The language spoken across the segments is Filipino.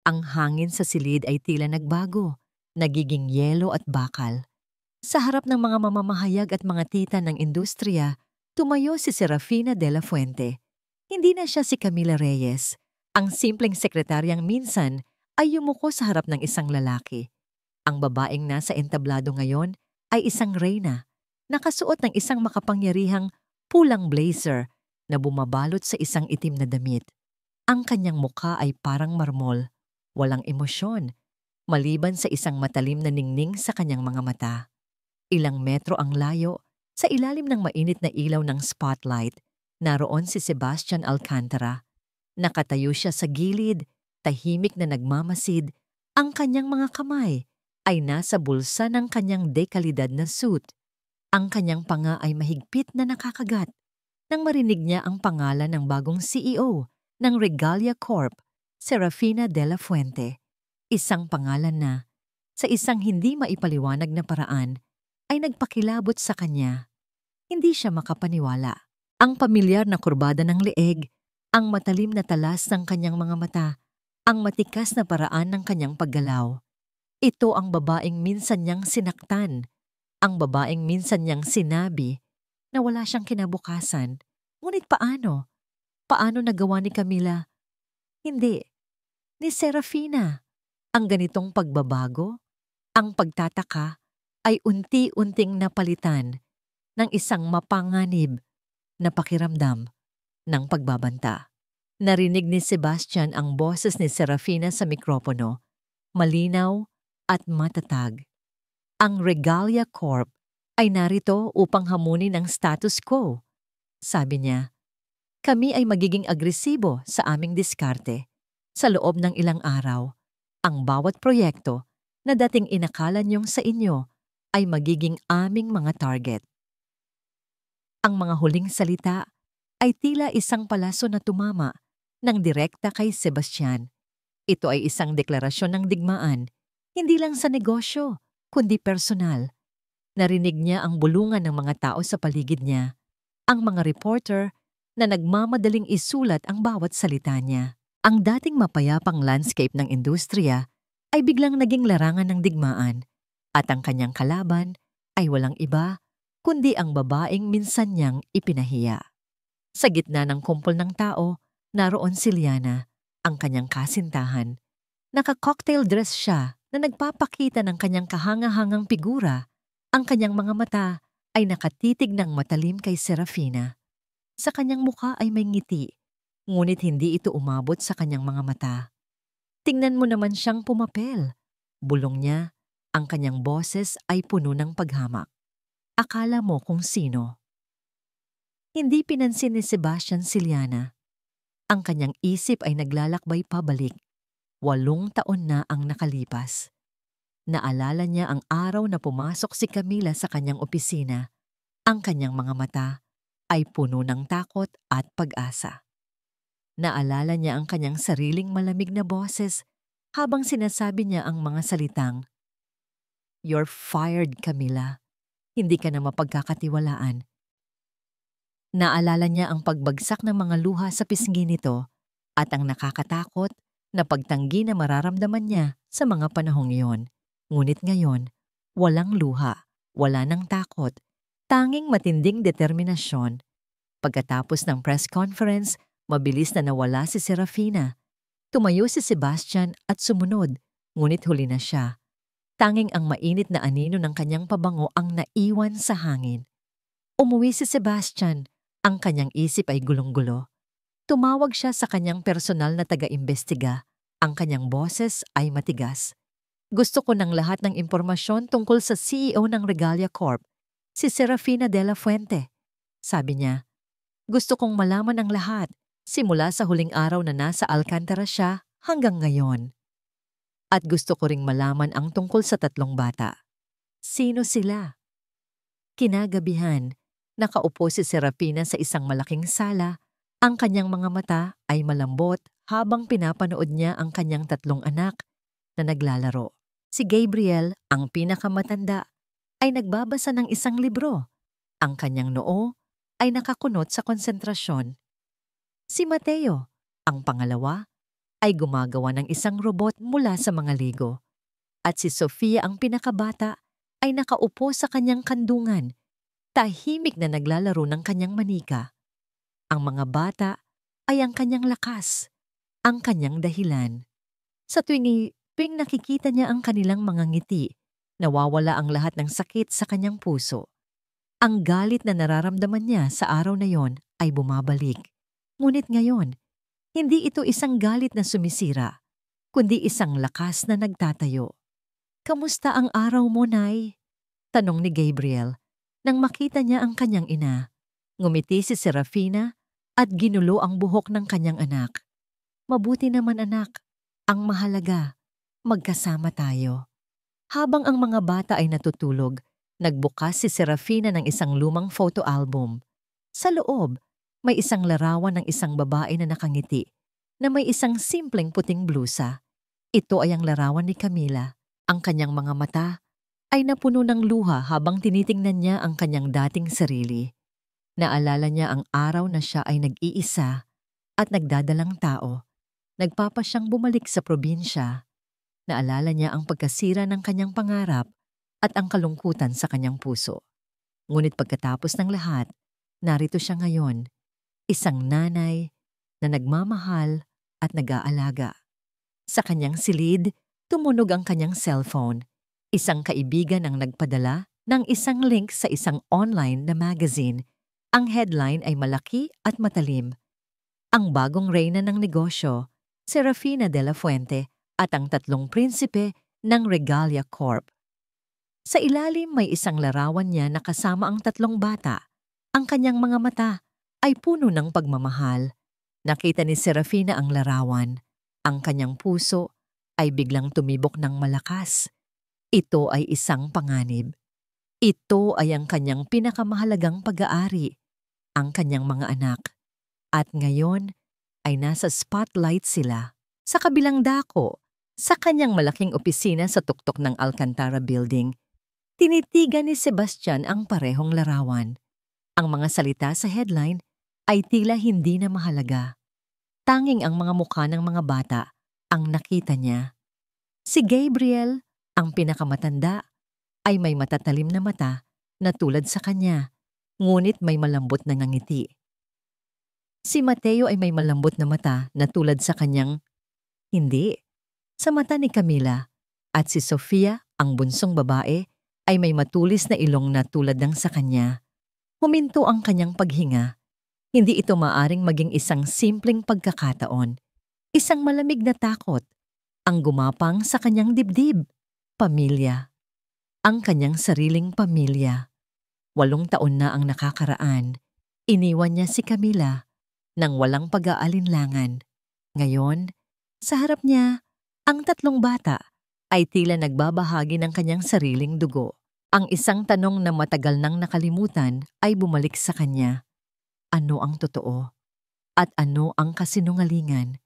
Ang hangin sa silid ay tila nagbago, nagiging yelo at bakal. Sa harap ng mga mamamahayag at mga tita ng industriya, tumayo si Serafina de la Fuente. Hindi na siya si Camila Reyes, ang simpleng sekretaryang minsan ay yumuko sa harap ng isang lalaki. Ang babaeng nasa entablado ngayon ay isang reyna, nakasuot ng isang makapangyarihang pulang blazer na bumabalot sa isang itim na damit. Ang kanyang mukha ay parang marmol, walang emosyon, maliban sa isang matalim na ningning sa kanyang mga mata. Ilang metro ang layo, sa ilalim ng mainit na ilaw ng spotlight, naroon si Sebastian Alcantara. Nakatayo siya sa gilid, tahimik na nagmamasid, ang kanyang mga kamay ay nasa bulsa ng kanyang dekalidad na suit. Ang kanyang panga ay mahigpit na nakakagat. Nang marinig niya ang pangalan ng bagong CEO ng Regalia Corp, Serafina de la Fuente, isang pangalan na, sa isang hindi maipaliwanag na paraan, ay nagpakilabot sa kanya. Hindi siya makapaniwala. Ang pamilyar na kurbada ng leeg, ang matalim na talas ng kanyang mga mata, ang matikas na paraan ng kanyang paggalaw. Ito ang babaeng minsan niyang sinaktan, ang babaeng minsan niyang sinabi na wala siyang kinabukasan. Ngunit paano? Paano nagawa ni Camila? Hindi, ni Serafina. Ang ganitong pagbabago, ang pagtataka, ay unti-unting napalitan ng isang mapanganib na pakiramdam ng pagbabanta. Narinig ni Sebastian ang boses ni Serafina sa mikropono, malinaw at matatag. Ang Regalia Corp ay narito upang hamunin ang status quo. Sabi niya, kami ay magiging agresibo sa aming diskarte. Sa loob ng ilang araw, ang bawat proyekto na dating inakala niyong sa inyo ay magiging aming mga target. Ang mga huling salita ay tila isang palaso na tumama ng direkta kay Sebastian. Ito ay isang deklarasyon ng digmaan, hindi lang sa negosyo, kundi personal. Narinig niya ang bulungan ng mga tao sa paligid niya, ang mga reporter na nagmamadaling isulat ang bawat salita niya. Ang dating mapayapang landscape ng industriya ay biglang naging larangan ng digmaan at ang kanyang kalaban ay walang iba kundi ang babaeng minsan niyang ipinahiya. Sa gitna ng kumpol ng tao, naroon si Liana, ang kanyang kasintahan. Naka-cocktail dress siya na nagpapakita ng kanyang kahanga-hangang figura. Ang kanyang mga mata ay nakatitig ng matalim kay Serafina. Sa kanyang mukha ay may ngiti, ngunit hindi ito umabot sa kanyang mga mata. Tingnan mo naman siyang pumapel. Bulong niya, ang kanyang boses ay puno ng paghamak. Akala mo kung sino. Hindi pinansin ni Sebastian si Liana. Ang kanyang isip ay naglalakbay pabalik. 8 taon na ang nakalipas. Naalala niya ang araw na pumasok si Camila sa kanyang opisina. Ang kanyang mga mata ay puno ng takot at pag-asa. Naalala niya ang kanyang sariling malamig na boses habang sinasabi niya ang mga salitang, "You're fired, Camila. Hindi ka na mapagkakatiwalaan." Naalala niya ang pagbagsak ng mga luha sa pisngi nito at ang nakakatakot na pagtanggi na mararamdaman niya sa mga panahong iyon. Ngunit ngayon, walang luha, wala ng takot, tanging matinding determinasyon. Pagkatapos ng press conference, mabilis na nawala si Serafina. Tumayo si Sebastian at sumunod, ngunit huli na siya. Tanging ang mainit na anino ng kanyang pabango ang naiwan sa hangin. Umuwi si Sebastian, ang kanyang isip ay gulong-gulo. Tumawag siya sa kanyang personal na taga-imbestiga. Ang kanyang boses ay matigas. Gusto ko ng lahat ng impormasyon tungkol sa CEO ng Regalia Corp, si Serafina de la Fuente. Sabi niya, gusto kong malaman ang lahat, simula sa huling araw na nasa Alcantara siya hanggang ngayon. At gusto ko ring malaman ang tungkol sa 3 bata. Sino sila? Kinagabihan, nakaupo si Serafina sa isang malaking sala. Ang kanyang mga mata ay malambot habang pinapanood niya ang kanyang 3 anak na naglalaro. Si Gabriel, ang pinakamatanda, ay nagbabasa ng isang libro. Ang kanyang noo ay nakakunot sa konsentrasyon. Si Mateo, ang pangalawa, ay gumagawa ng isang robot mula sa mga Lego. At si Sofia ang pinakabata ay nakaupo sa kanyang kandungan, tahimik na naglalaro ng kanyang manika. Ang mga bata ay ang kanyang lakas, ang kanyang dahilan. Sa tuwing nakikita niya ang kanilang mga ngiti, nawawala ang lahat ng sakit sa kanyang puso. Ang galit na nararamdaman niya sa araw na yon ay bumabalik. Ngunit ngayon, hindi ito isang galit na sumisira, kundi isang lakas na nagtatayo. "Kamusta ang araw mo, Nay?" tanong ni Gabriel nang makita niya ang kanyang ina. Ngumiti si Serafina at ginulo ang buhok ng kanyang anak. "Mabuti naman, anak. Ang mahalaga, magkasama tayo." Habang ang mga bata ay natutulog, nagbukas si Serafina ng isang lumang photo album. Sa loob, may isang larawan ng isang babae na nakangiti, na may isang simpleng puting blusa. Ito ay ang larawan ni Camila. Ang kanyang mga mata ay napuno ng luha habang tinitingnan niya ang kanyang dating sarili. Naalala niya ang araw na siya ay nag-iisa at nagdadalang tao. Nagpapa siyang bumalik sa probinsya. Naalala niya ang pagkasira ng kanyang pangarap at ang kalungkutan sa kanyang puso. Ngunit pagkatapos ng lahat, narito siya ngayon, isang nanay na nagmamahal at nag-aalaga. Sa kanyang silid, tumunog ang kanyang cellphone. Isang kaibigan ang nagpadala ng isang link sa isang online na magazine. Ang headline ay malaki at matalim. Ang bagong reyna ng negosyo, Serafina de la Fuente, at ang 3 prinsipe ng Regalia Corp. Sa ilalim may isang larawan niya na kasama ang 3 bata. Ang kanyang mga mata ay puno ng pagmamahal. Nakita ni Serafina ang larawan. Ang kanyang puso ay biglang tumibok ng malakas. Ito ay isang panganib. Ito ay ang kanyang pinakamahalagang pag-aari, ang kanyang mga anak. At ngayon ay nasa spotlight sila. Sa kabilang dako, sa kanyang malaking opisina sa tuktok ng Alcantara Building, tinitigan ni Sebastian ang parehong larawan. Ang mga salita sa headline ay tila hindi na mahalaga. Tanging ang mga mukha ng mga bata ang nakita niya. Si Gabriel, ang pinakamatanda, ay may matatalim na mata na tulad sa kanya, ngunit may malambot na ngiti. Si Mateo ay may malambot na mata na tulad sa kanyang hindi. Sa mata ni Camila, at si Sofia, ang bunsong babae, ay may matulis na ilong na tulad ng sa kanya. Huminto ang kanyang paghinga. Hindi ito maaring maging isang simpleng pagkakataon. Isang malamig na takot, ang gumapang sa kanyang dibdib. Pamilya. Ang kanyang sariling pamilya. 8 taon na ang nakakaraan. Iniwan niya si Camila nang walang pag-aalinlangan. Ngayon, sa harap niya, ang 3 bata ay tila nagbabahagi ng kanyang sariling dugo. Ang isang tanong na matagal nang nakalimutan ay bumalik sa kanya. Ano ang totoo? At ano ang kasinungalingan?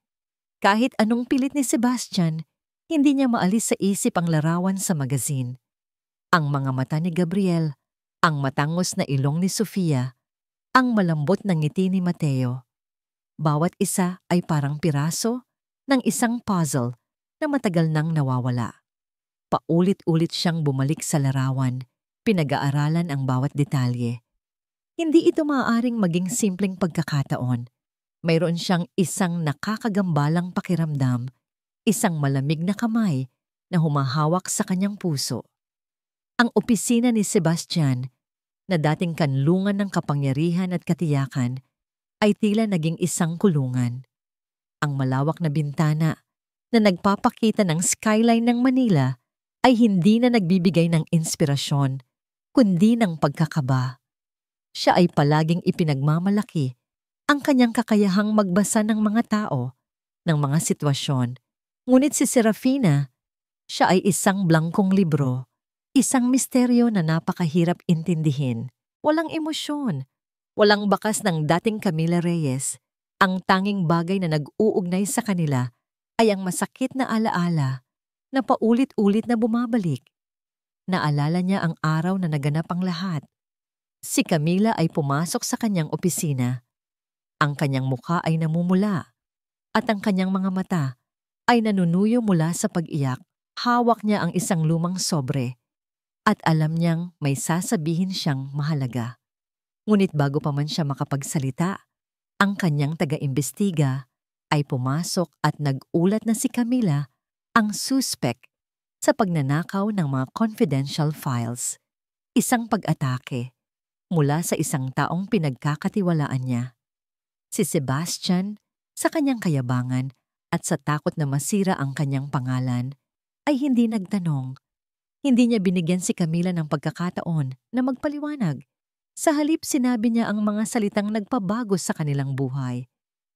Kahit anong pilit ni Sebastian, hindi niya maalis sa isip ang larawan sa magazine. Ang mga mata ni Gabriel, ang matangos na ilong ni Sofia, ang malambot na ngiti ni Mateo. Bawat isa ay parang piraso ng isang puzzle na matagal nang nawawala. Paulit-ulit siyang bumalik sa larawan, pinag-aaralan ang bawat detalye. Hindi ito maaaring maging simpleng pagkakataon. Mayroon siyang isang nakakagambalang pakiramdam, isang malamig na kamay na humahawak sa kanyang puso. Ang opisina ni Sebastian, na dating kanlungan ng kapangyarihan at katiyakan, ay tila naging isang kulungan. Ang malawak na bintana na nagpapakita ng skyline ng Manila ay hindi na nagbibigay ng inspirasyon, kundi ng pagkakaba. Siya ay palaging ipinagmamalaki ang kanyang kakayahang magbasa ng mga tao, ng mga sitwasyon. Ngunit si Serafina, siya ay isang blangkong libro, isang misteryo na napakahirap intindihin. Walang emosyon, walang bakas ng dating Camila Reyes. Ang tanging bagay na nag-uugnay sa kanila ay ang masakit na alaala na paulit-ulit na bumabalik. Naalala niya ang araw na naganap ang lahat. Si Camila ay pumasok sa kanyang opisina. Ang kanyang mukha ay namumula at ang kanyang mga mata ay nanunuyo mula sa pag-iyak. Hawak niya ang isang lumang sobre at alam niyang may sasabihin siyang mahalaga. Ngunit bago pa man siya makapagsalita, ang kanyang taga-imbestiga ay pumasok at nag-ulat na si Camila ang suspect sa pagnanakaw ng mga confidential files. Isang pag-atake mula sa isang taong pinagkakatiwalaan niya. Si Sebastian, sa kanyang kayabangan at sa takot na masira ang kanyang pangalan, ay hindi nagtanong. Hindi niya binigyan si Camila ng pagkakataon na magpaliwanag. Sa halip sinabi niya ang mga salitang nagpabago sa kanilang buhay.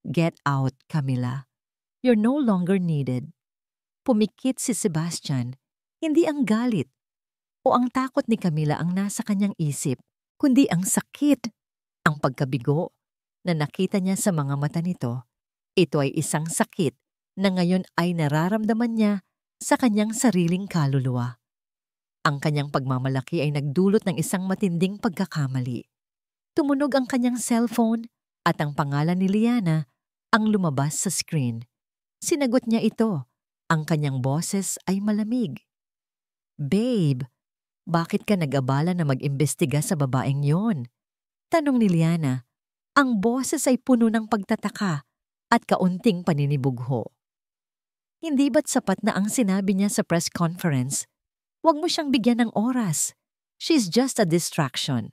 Get out, Camila. You're no longer needed. Pumikit si Sebastian, hindi ang galit o ang takot ni Camila ang nasa kanyang isip, kundi ang sakit, ang pagkabigo na nakita niya sa mga mata nito. Ito ay isang sakit na ngayon ay nararamdaman niya sa kanyang sariling kaluluwa. Ang kanyang pagmamalaki ay nagdulot ng isang matinding pagkakamali. Tumunog ang kanyang cellphone at ang pangalan ni Liana ang lumabas sa screen. Sinagot niya ito. Ang kanyang boses ay malamig. Babe, bakit ka nag-abala na mag-imbestiga sa babaeng yon? Tanong ni Liana. Ang boses ay puno ng pagtataka at kaunting paninibugho. Hindi ba't sapat na ang sinabi niya sa press conference? Huwag mo siyang bigyan ng oras. She's just a distraction.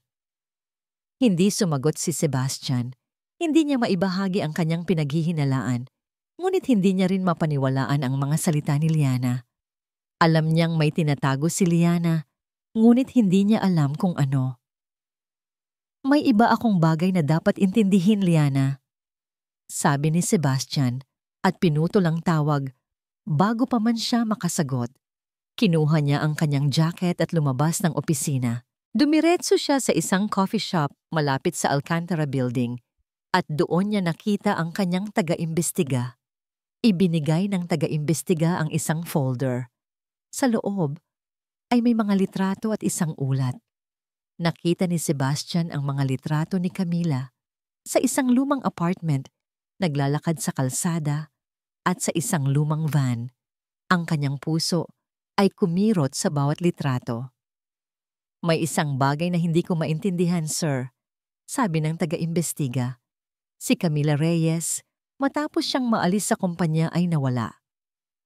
Hindi sumagot si Sebastian. Hindi niya maibahagi ang kanyang pinaghihinalaan. Ngunit hindi niya rin mapaniwalaan ang mga salita ni Liana. Alam niyang may tinatago si Liana, ngunit hindi niya alam kung ano. May iba akong bagay na dapat intindihin, Liana. Sabi ni Sebastian at pinutol ang tawag. Bago pa man siya makasagot, kinuha niya ang kanyang jacket at lumabas ng opisina. Dumiretso siya sa isang coffee shop malapit sa Alcantara Building at doon niya nakita ang kanyang taga-imbestiga. Ibinigay ng taga-imbestiga ang isang folder. Sa loob ay may mga litrato at isang ulat. Nakita ni Sebastian ang mga litrato ni Camila sa isang lumang apartment, naglalakad sa kalsada at sa isang lumang van. Ang kanyang puso ay kumirot sa bawat litrato. May isang bagay na hindi ko maintindihan, sir, sabi ng taga-imbestiga. Si Camila Reyes, matapos siyang maalis sa kumpanya ay nawala.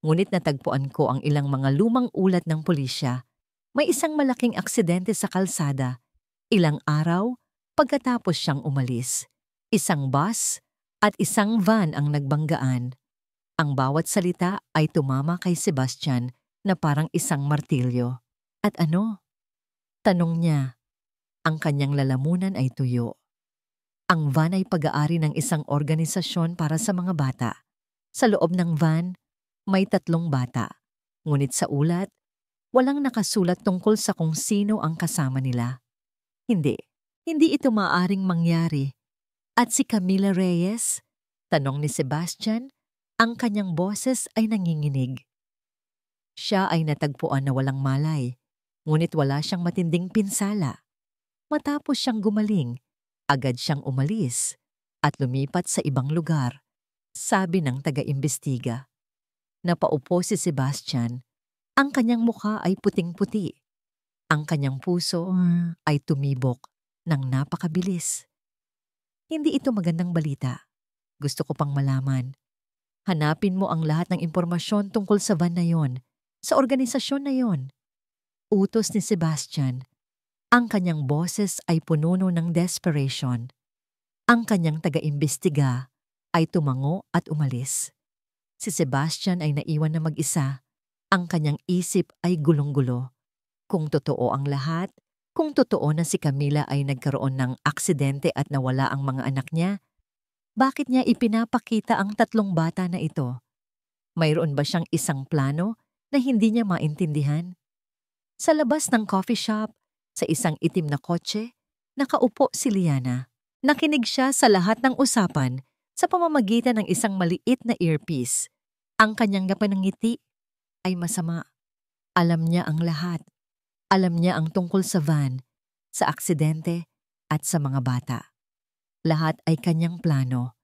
Ngunit natagpuan ko ang ilang mga lumang ulat ng pulisya. May isang malaking aksidente sa kalsada. Ilang araw pagkatapos siyang umalis. Isang bus at isang van ang nagbanggaan. Ang bawat salita ay tumama kay Sebastian na parang isang martilyo. At ano? Tanong niya. Ang kanyang lalamunan ay tuyo. Ang van ay pag-aari ng isang organisasyon para sa mga bata. Sa loob ng van, may 3 bata. Ngunit sa ulat, walang nakasulat tungkol sa kung sino ang kasama nila. Hindi ito maaaring mangyari. At si Camila Reyes? Tanong ni Sebastian. Ang kanyang boses ay nanginginig. Siya ay natagpuan na walang malay, ngunit wala siyang matinding pinsala. Matapos siyang gumaling, agad siyang umalis at lumipat sa ibang lugar, sabi ng taga-imbestiga. Napaupo si Sebastian. Ang kanyang mukha ay puting-puti. Ang kanyang puso ay tumibok ng napakabilis. Hindi ito magandang balita. Gusto ko pang malaman. Hanapin mo ang lahat ng impormasyon tungkol sa van na yon, sa organisasyon na yon. Utos ni Sebastian. Ang kanyang boses ay pununo ng desperation. Ang kanyang taga-imbestiga ay tumango at umalis. Si Sebastian ay naiwan na mag-isa. Ang kanyang isip ay gulong-gulo. Kung totoo ang lahat, kung totoo na si Camila ay nagkaroon ng aksidente at nawala ang mga anak niya, bakit niya ipinapakita ang 3 bata na ito? Mayroon ba siyang isang plano na hindi niya maintindihan? Sa labas ng coffee shop, sa isang itim na kotse, nakaupo si Liana. Nakinig siya sa lahat ng usapan sa pamamagitan ng isang maliit na earpiece. Ang kanyang napanangiti ay masama. Alam niya ang lahat. Alam niya ang tungkol sa van, sa aksidente at sa mga bata. Lahat ay kanyang plano.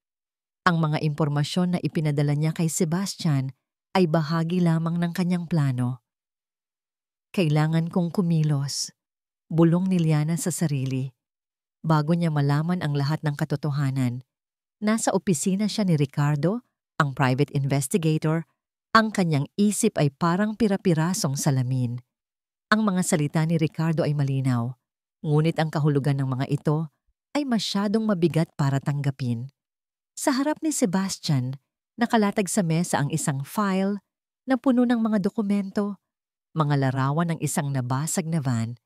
Ang mga impormasyon na ipinadala niya kay Sebastian ay bahagi lamang ng kanyang plano. Kailangan kong kumilos, bulong ni Liana sa sarili. Bago niya malaman ang lahat ng katotohanan, nasa opisina siya ni Ricardo, ang private investigator. Ang kanyang isip ay parang pira-pirasong salamin. Ang mga salita ni Ricardo ay malinaw, ngunit ang kahulugan ng mga ito ay masyadong mabigat para tanggapin. Sa harap ni Sebastian, nakalatag sa mesa ang isang file na puno ng mga dokumento, mga larawan ng isang nabasag na van,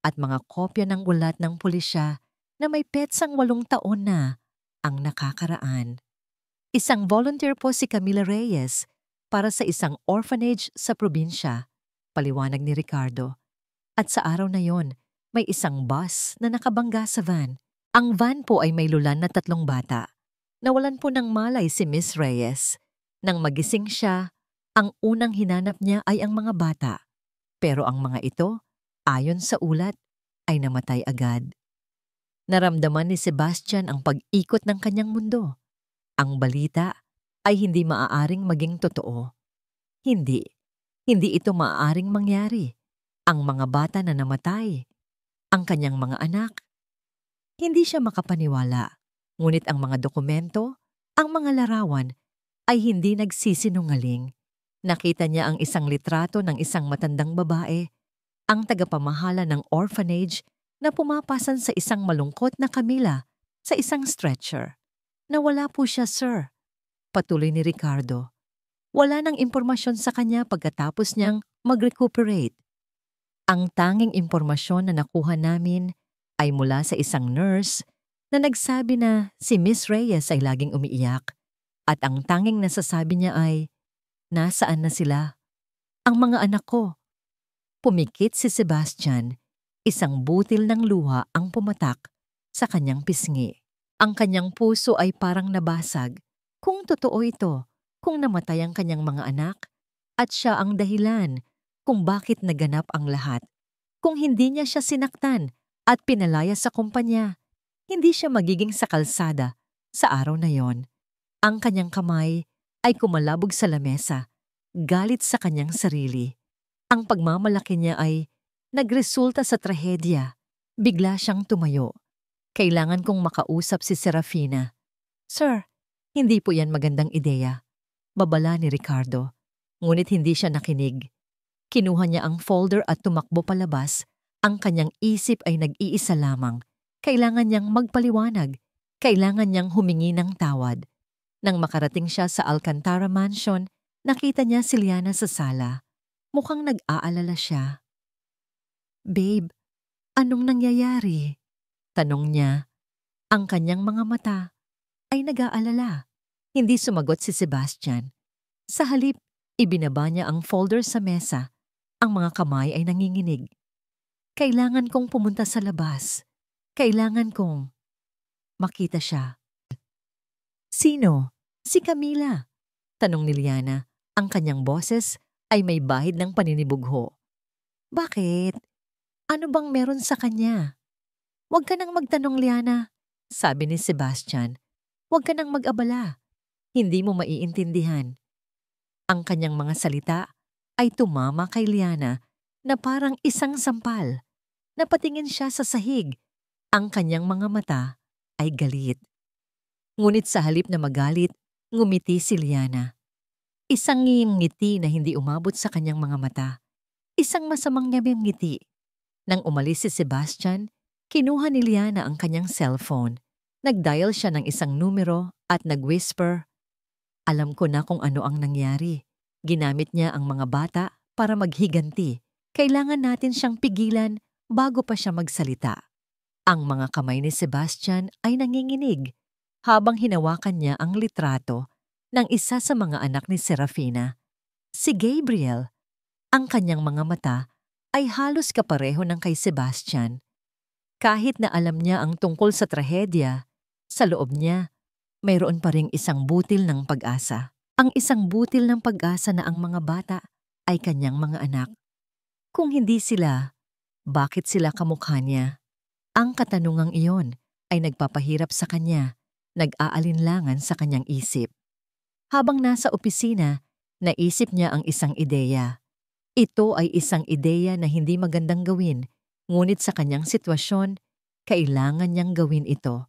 at mga kopya ng ulat ng pulisya na may petsang 8 taon na ang nakakaraan. Isang volunteer po si Camila Reyes para sa isang orphanage sa probinsya, paliwanag ni Ricardo. At sa araw na yon, may isang bus na nakabangga sa van. Ang van po ay may lulan na 3 bata. Nawalan po ng malay si Miss Reyes. Nang magising siya, ang unang hinanap niya ay ang mga bata. Pero ang mga ito, ayon sa ulat, ay namatay agad. Naramdaman ni Sebastian ang pag-ikot ng kanyang mundo. Ang balita ay hindi maaaring maging totoo. Hindi ito maaaring mangyari. Ang mga bata na namatay, ang kanyang mga anak. Hindi siya makapaniwala, ngunit ang mga dokumento, ang mga larawan, ay hindi nagsisinungaling. Nakita niya ang isang litrato ng isang matandang babae, ang tagapamahala ng orphanage na pumapasan sa isang malungkot na Camila sa isang stretcher. Nawala po siya, sir. Patuloy ni Ricardo. Wala nang impormasyon sa kanya pagkatapos niyang mag-recuperate. Ang tanging impormasyon na nakuha namin ay mula sa isang nurse na nagsabi na si Miss Reyes ay laging umiiyak at ang tanging nasasabi niya ay, nasaan na sila? Ang mga anak ko. Pumikit si Sebastian, isang butil ng luha ang pumatak sa kanyang pisngi. Ang kanyang puso ay parang nabasag. Kung totoo ito, kung namatay ang kanyang mga anak, at siya ang dahilan kung bakit naganap ang lahat. Kung hindi niya siya sinaktan at pinalaya sa kumpanya, hindi siya magiging sa kalsada sa araw na yon. Ang kanyang kamay ay kumalabog sa lamesa, galit sa kanyang sarili. Ang pagmamalaki niya ay nagresulta sa trahedya. Bigla siyang tumayo. Kailangan kong makausap si Serafina. Sir, hindi po yan magandang ideya. Babala ni Ricardo. Ngunit hindi siya nakinig. Kinuha niya ang folder at tumakbo palabas. Ang kanyang isip ay nag-iisa lamang. Kailangan niyang magpaliwanag. Kailangan niyang humingi ng tawad. Nang makarating siya sa Alcantara Mansion, nakita niya si Liana sa sala. Mukhang nag-aalala siya. Babe, anong nangyayari? Tanong niya. Ang kanyang mga mata ay nag-aalala. Hindi sumagot si Sebastian. Sa halip, ibinaba niya ang folder sa mesa. Ang mga kamay ay nanginginig. Kailangan kong pumunta sa labas. Kailangan kong makita siya. Sino? Si Camila. Tanong ni Liana. Ang kanyang boses ay may bahid ng paninibugho. Bakit? Ano bang meron sa kanya? Huwag ka nang magtanong, Liana. Sabi ni Sebastian. Huwag ka nang mag-abala. Hindi mo maiintindihan. Ang kanyang mga salita ay tumama kay Liana na parang isang sampal. Napatingin siya sa sahig. Ang kanyang mga mata ay galit. Ngunit sa halip na magalit, ngumiti si Liana. Isang ngiti na hindi umabot sa kanyang mga mata. Isang masamang ngiti. Nang umalis si Sebastian, kinuha ni Liana ang kanyang cellphone. Nag-dial siya ng isang numero at nag-whisper, alam ko na kung ano ang nangyari. Ginamit niya ang mga bata para maghiganti. Kailangan natin siyang pigilan bago pa siya magsalita. Ang mga kamay ni Sebastian ay nanginginig habang hinawakan niya ang litrato ng isa sa mga anak ni Serafina. Si Gabriel. Ang kanyang mga mata ay halos kapareho ng kay Sebastian. Kahit na alam niya ang tungkol sa trahedya, sa loob niya, mayroon pa ring isang butil ng pag-asa. Ang isang butil ng pag-asa na ang mga bata ay kanyang mga anak. Kung hindi sila, bakit sila kamukha niya? Ang katanungang iyon ay nagpapahirap sa kanya, nag-aalinlangan sa kanyang isip. Habang nasa opisina, Naisip niya ang isang ideya. Ito ay isang ideya na hindi magandang gawin, ngunit sa kanyang sitwasyon, kailangan niyang gawin ito.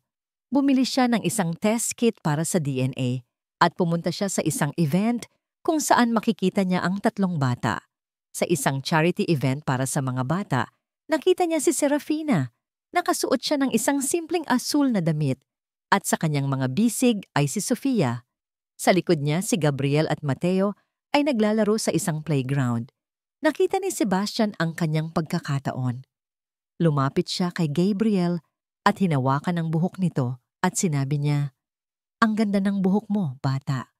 Bumili siya ng isang test kit para sa DNA at pumunta siya sa isang event kung saan makikita niya ang 3 bata. Sa isang charity event para sa mga bata, nakita niya si Serafina. Nakasuot siya ng isang simpleng asul na damit at sa kanyang mga bisig ay si Sofia. Sa likod niya si Gabriel at Mateo ay naglalaro sa isang playground. Nakita ni Sebastian ang kanyang pagkakataon. Lumapit siya kay Gabriel at hinawakan ang buhok nito at sinabi niya, "Ang ganda ng buhok mo, bata."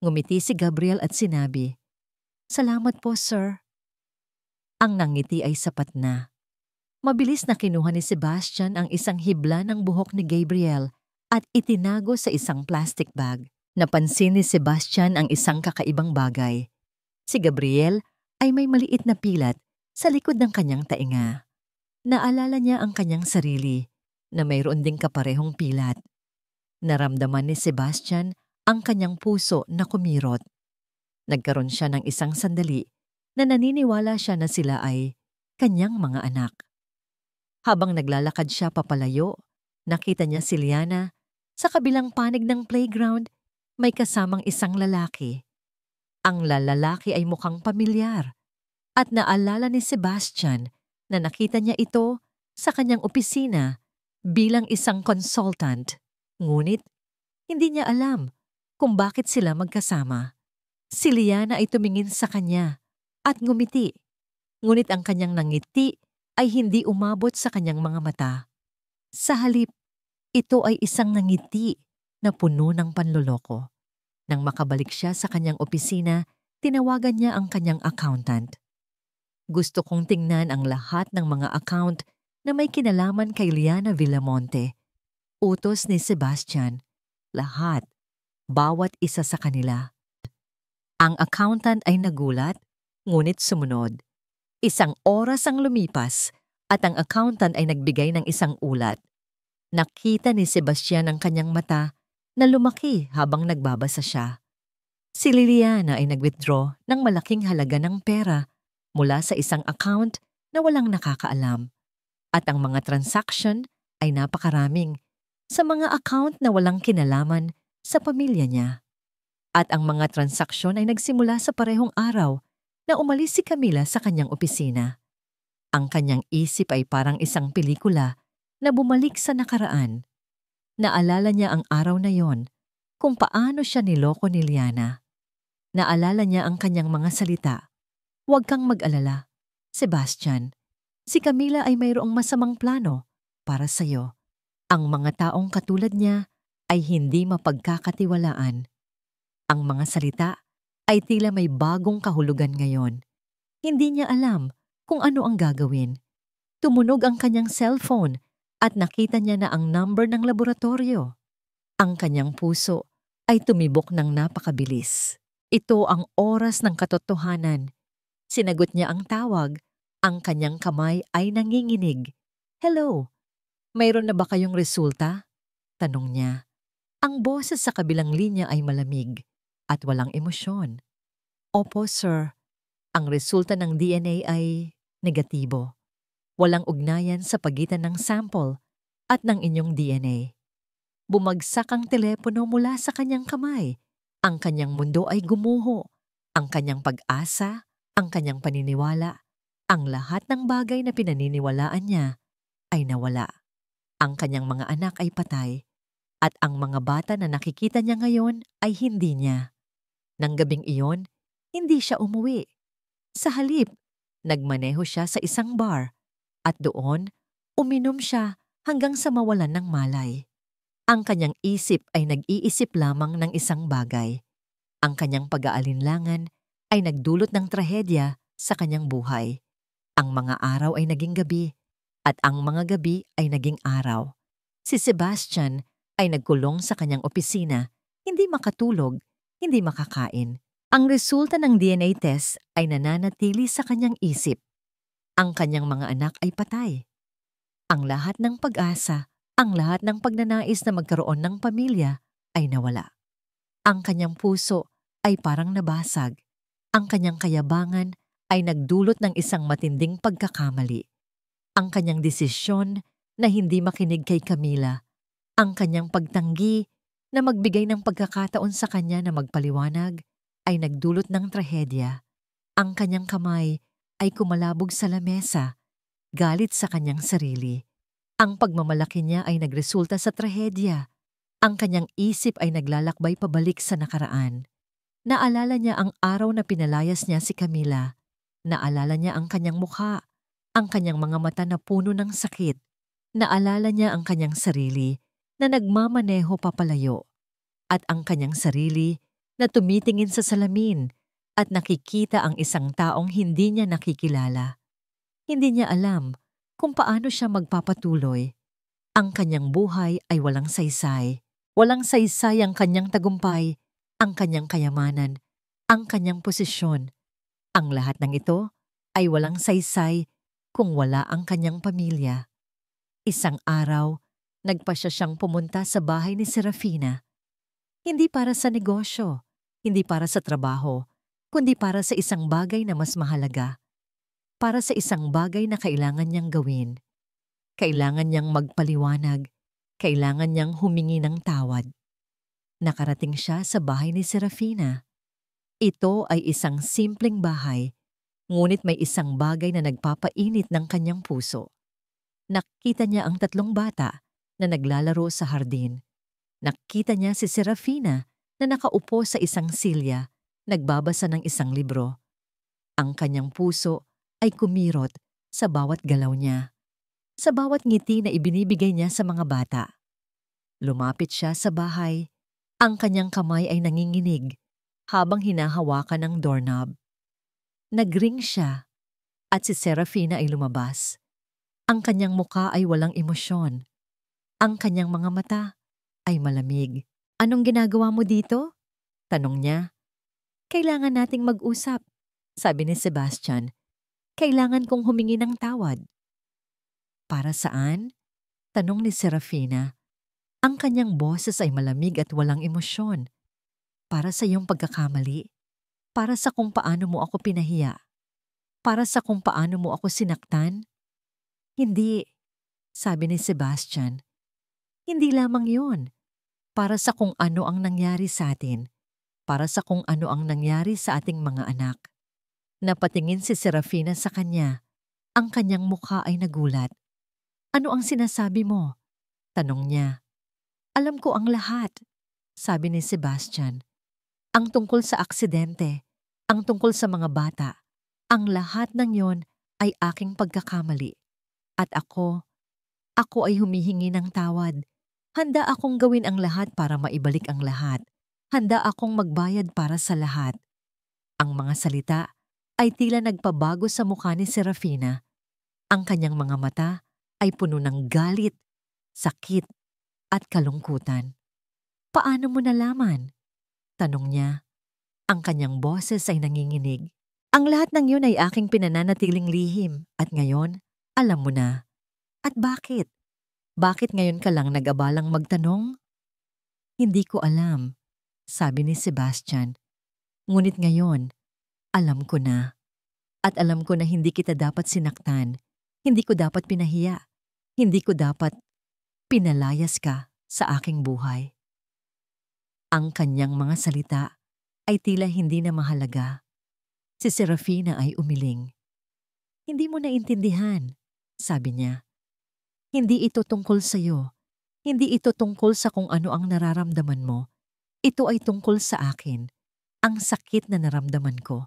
Ngumiti si Gabriel at sinabi, "Salamat po, sir." Ang nangiti ay sapat na. Mabilis na kinuha ni Sebastian ang isang hibla ng buhok ni Gabriel at itinago sa isang plastic bag. Napansin ni Sebastian ang isang kakaibang bagay. Si Gabriel ay may maliit na pilat sa likod ng kanyang tainga. Naalala niya ang kanyang sarili na mayroon ding kaparehong pilat. Naramdaman ni Sebastian ang kanyang puso na kumirot. Nagkaroon siya ng isang sandali na naniniwala siya na sila ay kanyang mga anak. Habang naglalakad siya papalayo, nakita niya si Liana. Sa kabilang panig ng playground, may kasamang isang lalaki. Ang lalaki ay mukhang pamilyar at naalala ni Sebastian na nakita niya ito sa kanyang opisina bilang isang consultant. Ngunit, hindi niya alam kung bakit sila magkasama. Si Liana ay tumingin sa kanya at ngumiti. Ngunit ang kanyang nangiti ay hindi umabot sa kanyang mga mata. Sa halip, ito ay isang nangiti na puno ng panloloko. Nang makabalik siya sa kanyang opisina, tinawagan niya ang kanyang accountant. "Gusto kong tingnan ang lahat ng mga account na may kinalaman kay Liana Villamonte." Utos ni Sebastian. Lahat. Bawat isa sa kanila. Ang accountant ay nagulat, ngunit sumunod. Isang oras ang lumipas at ang accountant ay nagbigay ng isang ulat. Nakita ni Sebastian ang kanyang mata na lumaki habang nagbabasa siya. Si Liliana ay nag-withdraw ng malaking halaga ng pera mula sa isang account na walang nakakaalam. At ang mga transaction ay napakaraming sa mga account na walang kinalaman sa pamilya niya. At ang mga transaksyon ay nagsimula sa parehong araw na umalis si Camila sa kanyang opisina. Ang kanyang isip ay parang isang pelikula na bumalik sa nakaraan. Naalala niya ang araw na yon, kung paano siya niloko ni Liana. Naalala niya ang kanyang mga salita. "Huwag kang mag-alala, Sebastian. Si Camila ay mayroong masamang plano para sa'yo. Ang mga taong katulad niya ay hindi mapagkakatiwalaan." Ang mga salita ay tila may bagong kahulugan ngayon. Hindi niya alam kung ano ang gagawin. Tumunog ang kanyang cellphone at nakita niya na ang number ng laboratorio. Ang kanyang puso ay tumibok ng napakabilis. Ito ang oras ng katotohanan. Sinagot niya ang tawag. Ang kanyang kamay ay nanginginig. "Hello, mayroon na ba kayong resulta?" Tanong niya. Ang boses sa kabilang linya ay malamig at walang emosyon. "Opo, sir. Ang resulta ng DNA ay negatibo. Walang ugnayan sa pagitan ng sample at ng inyong DNA." Bumagsak ang telepono mula sa kanyang kamay. Ang kanyang mundo ay gumuho. Ang kanyang pag-asa, ang kanyang paniniwala, ang lahat ng bagay na pinaniniwalaan niya ay nawala. Ang kanyang mga anak ay patay at ang mga bata na nakikita niya ngayon ay hindi niya. Nang gabing iyon, hindi siya umuwi. Sa halip, nagmaneho siya sa isang bar at doon, uminom siya hanggang sa mawalan ng malay. Ang kanyang isip ay nag-iisip lamang ng isang bagay. Ang kanyang pag-aalinlangan ay nagdulot ng trahedya sa kanyang buhay. Ang mga araw ay naging gabi at ang mga gabi ay naging araw. Si Sebastian ay nagkulong sa kanyang opisina, hindi makatulog, hindi makakain. Ang resulta ng DNA test ay nananatili sa kanyang isip. Ang kanyang mga anak ay patay. Ang lahat ng pag-asa, ang lahat ng pagnanais na magkaroon ng pamilya ay nawala. Ang kanyang puso ay parang nabasag. Ang kanyang kayabangan ay nagdulot ng isang matinding pagkakamali. Ang kanyang desisyon na hindi makinig kay Camila, ang kanyang pagtanggi na magbigay ng pagkakataon sa kanya na magpaliwanag ay nagdulot ng trahedya. Ang kanyang kamay ay kumalabog sa lamesa, galit sa kanyang sarili. Ang pagmamalaki niya ay nagresulta sa trahedya. Ang kanyang isip ay naglalakbay pabalik sa nakaraan. Naalala niya ang araw na pinalayas niya si Camila. Naalala niya ang kanyang mukha, ang kanyang mga mata na puno ng sakit. Naalala niya ang kanyang sarili na nagmamaneho papalayo at ang kanyang sarili na tumitingin sa salamin at nakikita ang isang taong hindi niya nakikilala. Hindi niya alam kung paano siya magpapatuloy. Ang kanyang buhay ay walang saysay. Walang saysay ang kanyang tagumpay, ang kanyang kayamanan, ang kanyang posisyon. Ang lahat ng ito ay walang saysay kung wala ang kanyang pamilya. Isang araw, nagpasya siyang pumunta sa bahay ni Serafina. Hindi para sa negosyo, hindi para sa trabaho, kundi para sa isang bagay na mas mahalaga. Para sa isang bagay na kailangan niyang gawin. Kailangan niyang magpaliwanag. Kailangan niyang humingi ng tawad. Nakarating siya sa bahay ni Serafina. Ito ay isang simpleng bahay, ngunit may isang bagay na nagpapainit ng kanyang puso. Nakita niya ang 3 bata na naglalaro sa hardin. Nakita niya si Serafina na nakaupo sa isang silya, nagbabasa ng isang libro. Ang kanyang puso ay kumirot sa bawat galaw niya, sa bawat ngiti na ibinibigay niya sa mga bata. Lumapit siya sa bahay. Ang kanyang kamay ay nanginginig habang hinahawakan ng doorknob. Nagring siya at si Serafina ay lumabas. Ang kanyang muka ay walang emosyon. Ang kanyang mga mata ay malamig. "Anong ginagawa mo dito?" tanong niya. "Kailangan nating mag-usap," sabi ni Sebastian. "Kailangan kong humingi ng tawad." "Para saan?" tanong ni Serafina. Ang kanyang boses ay malamig at walang emosyon. "Para sa iyong pagkakamali. Para sa kung paano mo ako pinahiya. Para sa kung paano mo ako sinaktan." "Hindi," sabi ni Sebastian. "Hindi lamang yun. Para sa kung ano ang nangyari sa atin. Para sa kung ano ang nangyari sa ating mga anak." Napatingin si Serafina sa kanya. Ang kanyang mukha ay nagulat. "Ano ang sinasabi mo?" tanong niya. "Alam ko ang lahat," sabi ni Sebastian. "Ang tungkol sa aksidente, ang tungkol sa mga bata, ang lahat ng yon ay aking pagkakamali. At ako ay humihingi ng tawad. Handa akong gawin ang lahat para maibalik ang lahat. Handa akong magbayad para sa lahat." Ang mga salita ay tila nagpabago sa mukha ni Serafina. Ang kanyang mga mata ay puno ng galit, sakit, at kalungkutan. "Paano mo nalaman?" tanong niya. Ang kanyang boses ay nanginginig. "Ang lahat ng yun ay aking pinananatiling lihim at ngayon, alam mo na." "At bakit? Bakit ngayon ka lang nag-abalang magtanong?" "Hindi ko alam," sabi ni Sebastian. "Ngunit ngayon, alam ko na. At alam ko na hindi kita dapat sinaktan. Hindi ko dapat pinahiya. Hindi ko dapat pinalayas ka sa aking buhay." Ang kanyang mga salita ay tila hindi na mahalaga. Si Serafina ay umiling. "Hindi mo naintindihan," sabi niya. "Hindi ito tungkol sa iyo. Hindi ito tungkol sa kung ano ang nararamdaman mo. Ito ay tungkol sa akin. Ang sakit na naramdaman ko.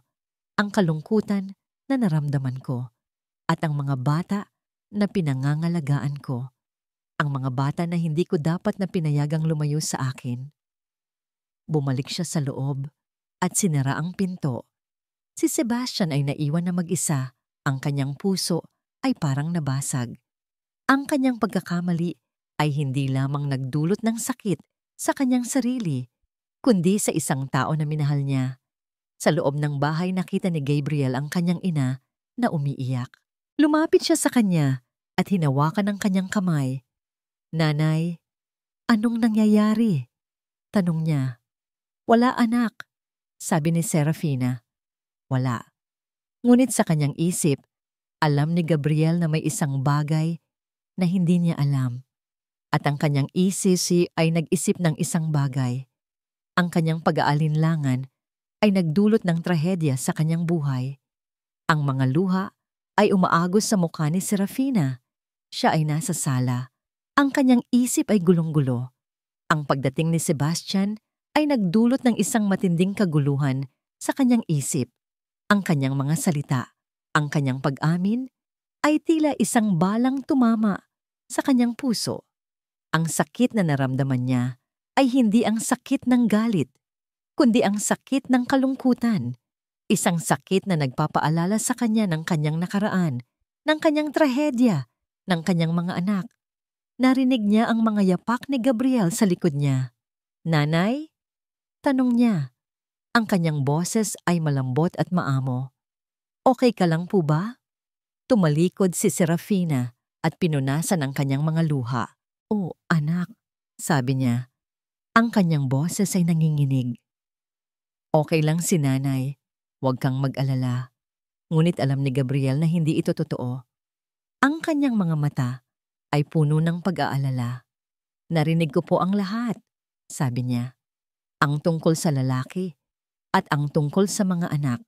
Ang kalungkutan na naramdaman ko. At ang mga bata na pinangangalagaan ko. Ang mga bata na hindi ko dapat na pinayagang lumayo sa akin." Bumalik siya sa loob at sinara ang pinto. Si Sebastian ay naiwan na mag-isa. Ang kanyang puso ay parang nabasag. Ang kanyang pagkakamali ay hindi lamang nagdulot ng sakit sa kanyang sarili, kundi sa isang tao na minahal niya. Sa loob ng bahay nakita ni Gabriel ang kanyang ina na umiiyak. Lumapit siya sa kanya at hinawakan ang kanyang kamay. "Nanay, anong nangyayari?" tanong niya. "Wala anak," Sabi ni Serafina. Wala. Ngunit sa kanyang isip, alam ni Gabriel na may isang bagay na hindi niya alam. At ang kanyang isip ay nag-isip ng isang bagay. Ang kanyang pag-aalinlangan ay nagdulot ng trahedya sa kanyang buhay. Ang mga luha ay umaagos sa mukha ni Serafina. Siya ay nasa sala. Ang kanyang isip ay gulong-gulo. Ang pagdating ni Sebastian ay nagdulot ng isang matinding kaguluhan sa kanyang isip. Ang kanyang mga salita, ang kanyang pag-amin, ay tila isang balang tumama sa kanyang puso. Ang sakit na naramdaman niya ay hindi ang sakit ng galit, kundi ang sakit ng kalungkutan. Isang sakit na nagpapaalala sa kanya ng kanyang nakaraan, ng kanyang trahedya, ng kanyang mga anak. Narinig niya ang mga yapak ni Gabriel sa likod niya. "Nanay?" Tanong niya. Ang kanyang boses ay malambot at maamo. "Okay ka lang po ba?" Tumalikod si Serafina at pinunasan ang kanyang mga luha. "Oh, anak," sabi niya. Ang kanyang boses ay nanginginig. "Okay lang si nanay. Huwag kang mag-alala." Ngunit alam ni Gabriel na hindi ito totoo. Ang kanyang mga mata ay puno ng pag-aalala. "Narinig ko po ang lahat," sabi niya. "Ang tungkol sa lalaki at ang tungkol sa mga anak.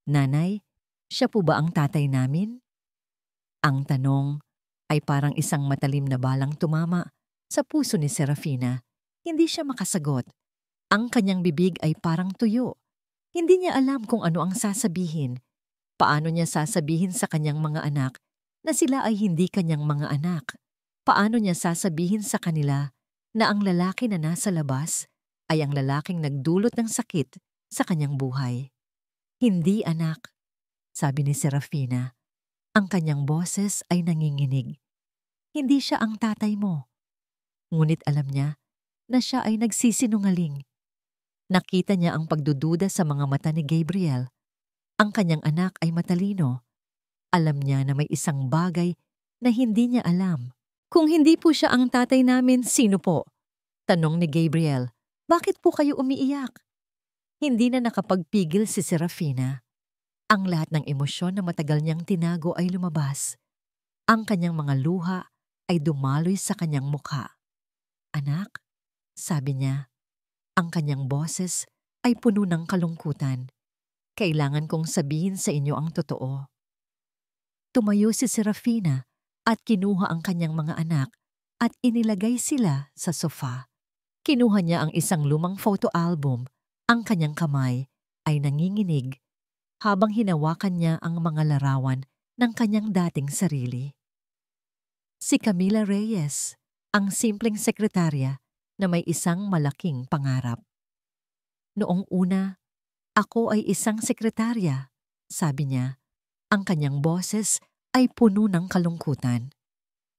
Nanay, siya po ba ang tatay namin?" Ang tanong ay parang isang matalim na balang tumama sa puso ni Serafina. Hindi siya makasagot. Ang kanyang bibig ay parang tuyo. Hindi niya alam kung ano ang sasabihin. Paano niya sasabihin sa kanyang mga anak na sila ay hindi kanyang mga anak? Paano niya sasabihin sa kanila na ang lalaki na nasa labas ay ang lalaking nagdulot ng sakit sa kanyang buhay? "Hindi, anak," sabi ni Serafina. Ang kanyang boses ay nanginginig. "Hindi siya ang tatay mo." Ngunit alam niya na siya ay nagsisinungaling. Nakita niya ang pagdududa sa mga mata ni Gabriel. Ang kanyang anak ay matalino. Alam niya na may isang bagay na hindi niya alam. "Kung hindi po siya ang tatay namin, sino po?" Tanong ni Gabriel. "Bakit po kayo umiiyak?" Hindi na nakapagpigil si Serafina. Ang lahat ng emosyon na matagal niyang tinago ay lumabas. Ang kanyang mga luha ay dumaloy sa kanyang mukha. "Anak," sabi niya. Ang kanyang boses ay puno ng kalungkutan. "Kailangan kong sabihin sa inyo ang totoo." Tumayo si Serafina at kinuha ang kanyang mga anak at inilagay sila sa sofa. Kinuha niya ang isang lumang photo album. Ang kanyang kamay ay nanginginig habang hinawakan niya ang mga larawan ng kanyang dating sarili. Si Camila Reyes, ang simpleng sekretarya na may isang malaking pangarap. "Noong una, ako ay isang sekretarya," sabi niya. Ang kanyang boses ay puno ng kalungkutan.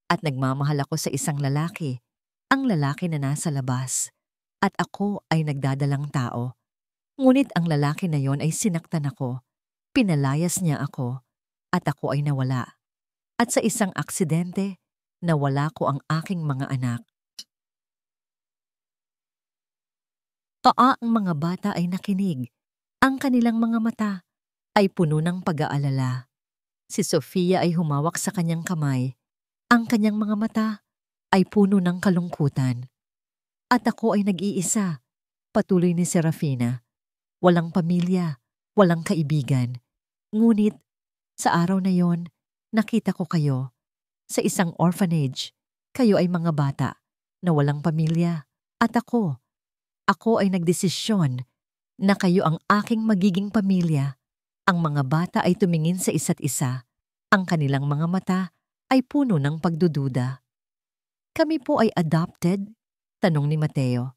"At nagmamahal ako sa isang lalaki, ang lalaki na nasa labas. At ako ay nagdadalang tao. Ngunit ang lalaki na yon ay sinaktan ako. Pinalayas niya ako at ako ay nawala. At sa isang aksidente, nawala ko ang aking mga anak." Ang mga bata ay nakinig. Ang kanilang mga mata ay puno ng pag-aalala. Si Sofia ay humawak sa kanyang kamay. Ang kanyang mga mata ay puno ng kalungkutan. "At ako ay nag-iisa," patuloy ni Serafina. "Walang pamilya, walang kaibigan. Ngunit sa araw na yon, nakita ko kayo. Sa isang orphanage, kayo ay mga bata na walang pamilya. At ako ay nagdesisyon na kayo ang aking magiging pamilya." Ang mga bata ay tumingin sa isa't isa. Ang kanilang mga mata ay puno ng pagdududa. "Kami po ay adopted?" tanong ni Mateo.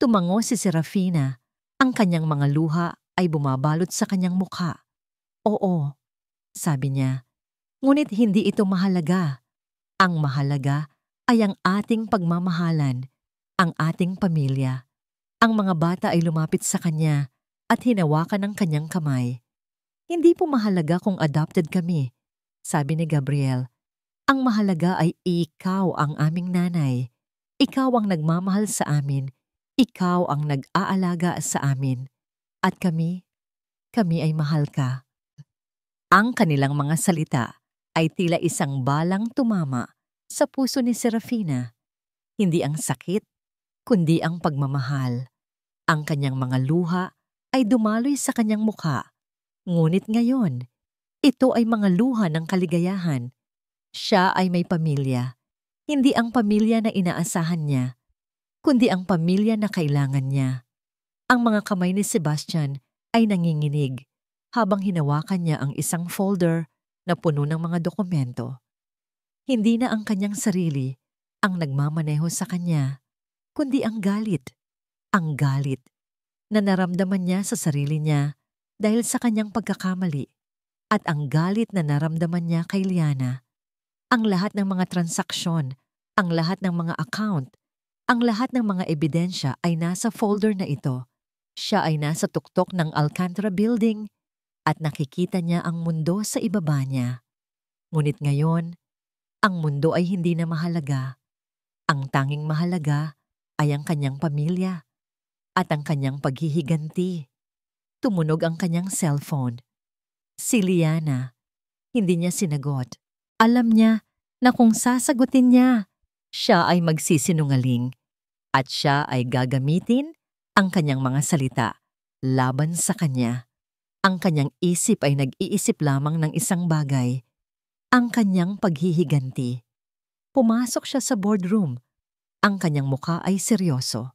Tumango si Serafina. Ang kanyang mga luha ay bumabalot sa kanyang mukha. "Oo," sabi niya. "Ngunit hindi ito mahalaga. Ang mahalaga ay ang ating pagmamahalan, ang ating pamilya." Ang mga bata ay lumapit sa kanya at hinawakan ang kanyang kamay. "Hindi po mahalaga kung adopted kami," sabi ni Gabriel. "Ang mahalaga ay ikaw ang aming nanay. Ikaw ang nagmamahal sa amin. Ikaw ang nag-aalaga sa amin. At kami ay mahal ka. Ang kanilang mga salita ay tila isang balang tumama sa puso ni Serafina. Hindi ang sakit, kundi ang pagmamahal. Ang kanyang mga luha ay dumaloy sa kanyang mukha. Ngunit ngayon, ito ay mga luha ng kaligayahan. Siya ay may pamilya. Hindi ang pamilya na inaasahan niya, kundi ang pamilya na kailangan niya. Ang mga kamay ni Sebastian ay nanginginig habang hinawakan niya ang isang folder na puno ng mga dokumento. Hindi na ang kanyang sarili ang nagmamaneho sa kanya, kundi ang galit. Ang galit na naramdaman niya sa sarili niya dahil sa kanyang pagkakamali at ang galit na naramdaman niya kay Liana. Ang lahat ng mga transaksyon, ang lahat ng mga account, ang lahat ng mga ebidensya ay nasa folder na ito. Siya ay nasa tuktok ng Alcantara Building at nakikita niya ang mundo sa ibaba niya. Ngunit ngayon, ang mundo ay hindi na mahalaga. Ang tanging mahalaga ay ang kanyang pamilya at ang kanyang paghihiganti. Tumunog ang kanyang cellphone. Si Liana, hindi niya sinagot. Alam niya na kung sasagutin niya, siya ay magsisinungaling at siya ay gagamitin ang kanyang mga salita laban sa kanya. Ang kanyang isip ay nag-iisip lamang ng isang bagay, ang kanyang paghihiganti. Pumasok siya sa boardroom. Ang kanyang mukha ay seryoso.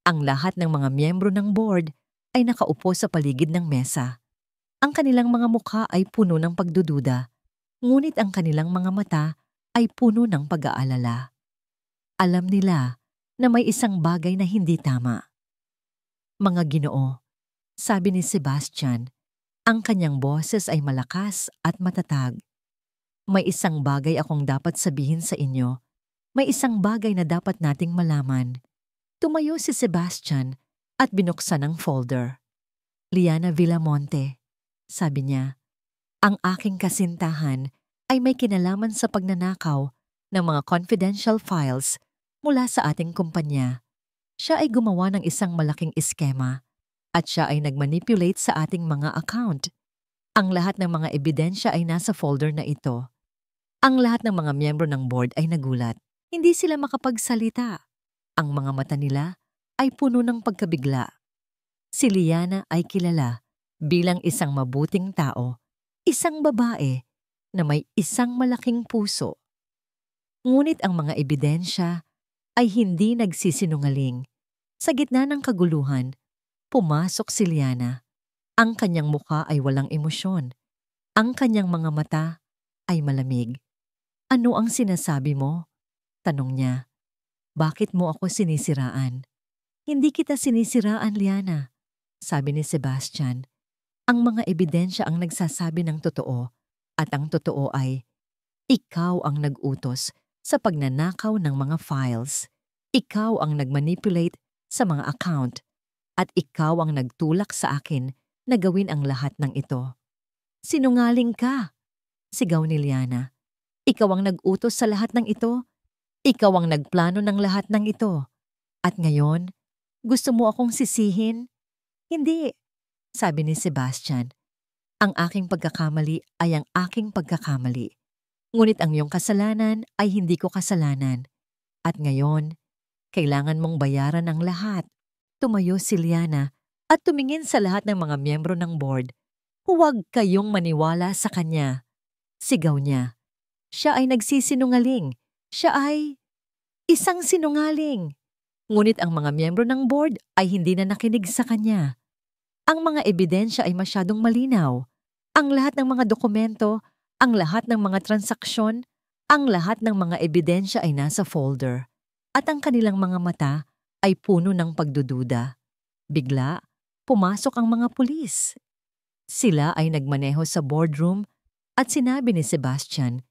Ang lahat ng mga miyembro ng board ay nakaupo sa paligid ng mesa. Ang kanilang mga mukha ay puno ng pagdududa, ngunit ang kanilang mga mata ay puno ng pag-aalala. Alam nila na may isang bagay na hindi tama. Mga Ginoo, sabi ni Sebastian, ang kanyang boses ay malakas at matatag. May isang bagay akong dapat sabihin sa inyo. May isang bagay na dapat nating malaman. Tumayo si Sebastian at binuksan ang folder. Liana Villamonte, sabi niya, ang aking kasintahan ay may kinalaman sa pagnanakaw ng mga confidential files mula sa ating kumpanya. Siya ay gumawa ng isang malaking iskema at siya ay nagmanipulate sa ating mga account. Ang lahat ng mga ebidensya ay nasa folder na ito. Ang lahat ng mga miyembro ng board ay nagulat. Hindi sila makapagsalita. Ang mga mata nila ay puno ng pagkabigla. Si Liana ay kilala bilang isang mabuting tao, isang babae na may isang malaking puso. Ngunit ang mga ebidensya ay hindi nagsisinungaling. Sa gitna ng kaguluhan, pumasok si Liana. Ang kanyang mukha ay walang emosyon. Ang kanyang mga mata ay malamig. Ano ang sinasabi mo? Tanong niya. Bakit mo ako sinisiraan? Hindi kita sinisiraan, Liana, sabi ni Sebastian. Ang mga ebidensya ang nagsasabi ng totoo at ang totoo ay ikaw ang nag-utos sa pagnanakaw ng mga files. Ikaw ang nagmanipulate sa mga account at ikaw ang nagtulak sa akin na gawin ang lahat ng ito. Sinungaling ka, sigaw ni Liana. Ikaw ang nag-utos sa lahat ng ito. Ikaw ang nagplano ng lahat ng ito. At ngayon, gusto mo akong sisihin? Hindi, sabi ni Sebastian. Ang aking pagkakamali ay ang aking pagkakamali. Ngunit ang iyong kasalanan ay hindi ko kasalanan. At ngayon, kailangan mong bayaran ang lahat. Tumayo si Liana at tumingin sa lahat ng mga miyembro ng board. Huwag kayong maniwala sa kanya. Sigaw niya. Siya ay nagsisinungaling. Siya ay isang sinungaling. Ngunit ang mga miyembro ng board ay hindi na nakinig sa kanya. Ang mga ebidensya ay masyadong malinaw. Ang lahat ng mga dokumento, ang lahat ng mga transaksyon, ang lahat ng mga ebidensya ay nasa folder. At ang kanilang mga mata ay puno ng pagdududa. Bigla, pumasok ang mga pulis. Sila ay nagmaneho sa boardroom at sinabi ni Sebastian,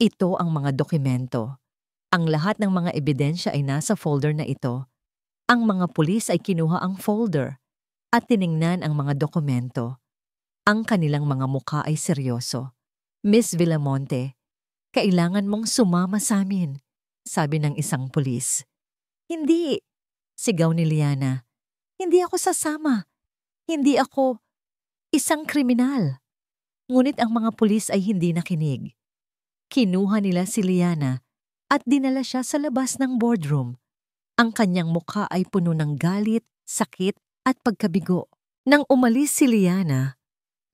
ito ang mga dokumento. Ang lahat ng mga ebidensya ay nasa folder na ito. Ang mga pulis ay kinuha ang folder at tiningnan ang mga dokumento. Ang kanilang mga mukha ay seryoso. Miss Villamonte, kailangan mong sumama sa amin, sabi ng isang pulis. Hindi, sigaw ni Liana. Hindi ako sasama. Hindi ako isang kriminal. Ngunit ang mga pulis ay hindi nakinig. Kinuha nila si Liana at dinala siya sa labas ng boardroom. Ang kanyang mukha ay puno ng galit, sakit at pagkabigo. Nang umalis si Liana,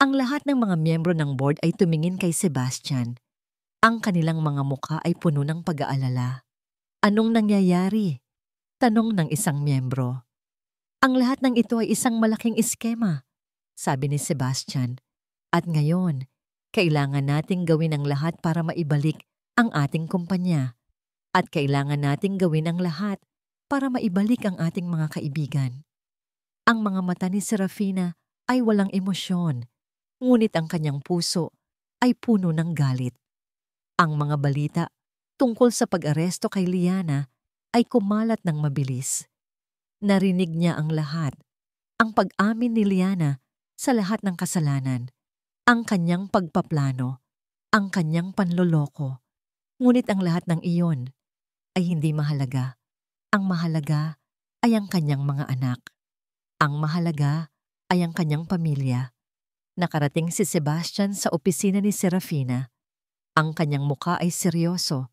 ang lahat ng mga miyembro ng board ay tumingin kay Sebastian. Ang kanilang mga mukha ay puno ng pag-aalala. Anong nangyayari? Tanong ng isang miyembro. Ang lahat ng ito ay isang malaking iskema, sabi ni Sebastian. At ngayon, kailangan nating gawin ang lahat para maibalik ang ating kumpanya. At kailangan nating gawin ang lahat para maibalik ang ating mga kaibigan. Ang mga mata ni Serafina ay walang emosyon, ngunit ang kanyang puso ay puno ng galit. Ang mga balita tungkol sa pag-aresto kay Liana ay kumalat ng mabilis. Narinig niya ang lahat, ang pag-amin ni Liana sa lahat ng kasalanan, ang kanyang pagpaplano, ang kanyang panloloko. Ngunit ang lahat ng iyon ay hindi mahalaga. Ang mahalaga ay ang kanyang mga anak. Ang mahalaga ay ang kanyang pamilya. Nakarating si Sebastian sa opisina ni Serafina. Ang kanyang muka ay seryoso,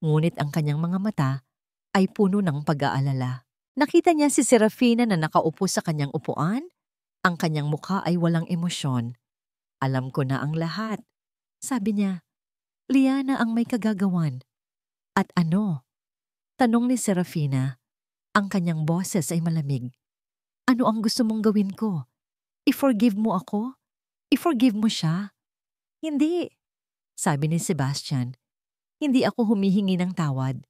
ngunit ang kanyang mga mata ay puno ng pag-aalala. Nakita niya si Serafina na nakaupo sa kanyang upuan. Ang kanyang mukha ay walang emosyon. Alam ko na ang lahat, sabi niya. Liana ang may kagagawan. At ano? Tanong ni Serafina. Ang kanyang boses ay malamig. Ano ang gusto mong gawin ko? I-forgive mo ako? I-forgive mo siya? Hindi, sabi ni Sebastian. Hindi ako humihingi ng tawad.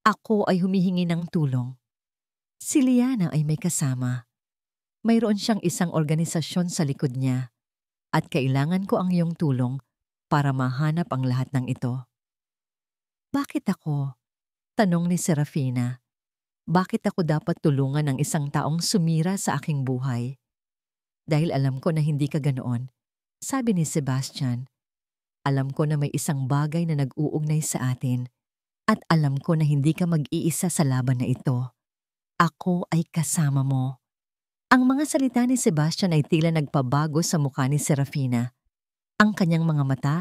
Ako ay humihingi ng tulong. Si Liana ay may kasama. Mayroon siyang isang organisasyon sa likod niya at kailangan ko ang iyong tulong para mahanap ang lahat ng ito. Bakit ako? Tanong ni Serafina. Bakit ako dapat tulungan ng isang taong sumira sa aking buhay? Dahil alam ko na hindi ka ganoon, sabi ni Sebastian. Alam ko na may isang bagay na nag-uugnay sa atin at alam ko na hindi ka mag-iisa sa laban na ito. Ako ay kasama mo. Ang mga salita ni Sebastian ay tila nagpabago sa mukha ni Serafina. Ang kanyang mga mata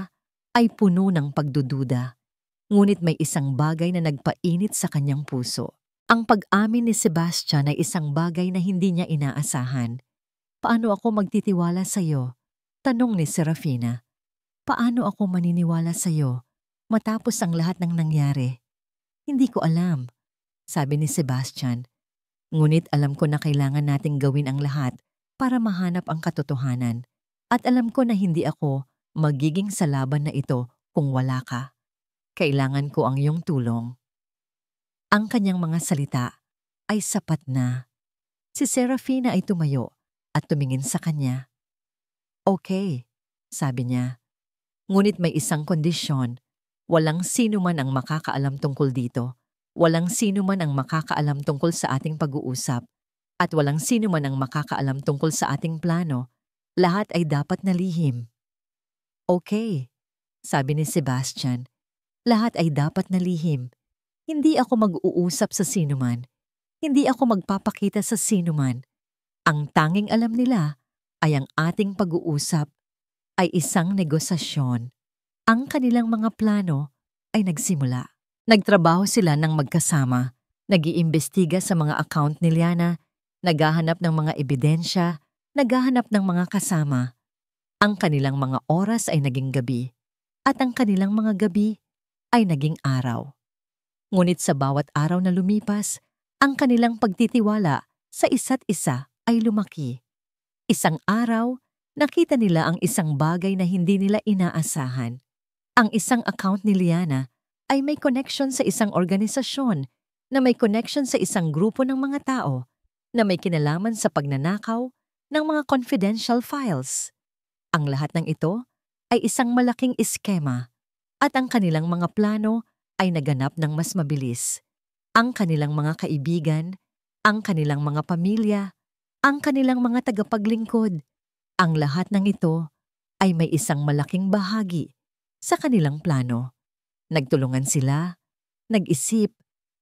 ay puno ng pagdududa, ngunit may isang bagay na nagpainit sa kanyang puso. Ang pag-amin ni Sebastian ay isang bagay na hindi niya inaasahan. Paano ako magtitiwala sa iyo? Tanong ni Serafina. Paano ako maniniwala sa iyo matapos ang lahat ng nangyari? Hindi ko alam, sabi ni Sebastian. Ngunit alam ko na kailangan nating gawin ang lahat para mahanap ang katotohanan. At alam ko na hindi ako magiging sa laban na ito kung wala ka. Kailangan ko ang iyong tulong. Ang kanyang mga salita ay sapat na. Si Serafina ay tumayo at tumingin sa kanya. Okay, sabi niya. Ngunit may isang kondisyon. Walang sino man ang makakaalam tungkol dito. Walang sino man ang makakaalam tungkol sa ating pag-uusap. At walang sino man ang makakaalam tungkol sa ating plano. Lahat ay dapat na lihim. Okay, sabi ni Sebastian. Lahat ay dapat na lihim. Hindi ako mag-uusap sa sinuman. Hindi ako magpapakita sa sinuman. Ang tanging alam nila ay ang ating pag-uusap ay isang negosasyon. Ang kanilang mga plano ay nagsimula. Nagtrabaho sila ng magkasama, nag-iimbestiga sa mga account ni Liana, naghahanap ng mga ebidensya, naghahanap ng mga kasama. Ang kanilang mga oras ay naging gabi, at ang kanilang mga gabi ay naging araw. Ngunit sa bawat araw na lumipas, ang kanilang pagtitiwala sa isa't isa ay lumaki. Isang araw, nakita nila ang isang bagay na hindi nila inaasahan. Ang isang account ni Liana ay may connection sa isang organisasyon, na may connection sa isang grupo ng mga tao, na may kinalaman sa pagnanakaw ng mga confidential files. Ang lahat ng ito ay isang malaking iskema, at ang kanilang mga plano ay naganap ng mas mabilis. Ang kanilang mga kaibigan, ang kanilang mga pamilya, ang kanilang mga tagapaglingkod, ang lahat ng ito ay may isang malaking bahagi sa kanilang plano. Nagtulungan sila, nag-isip,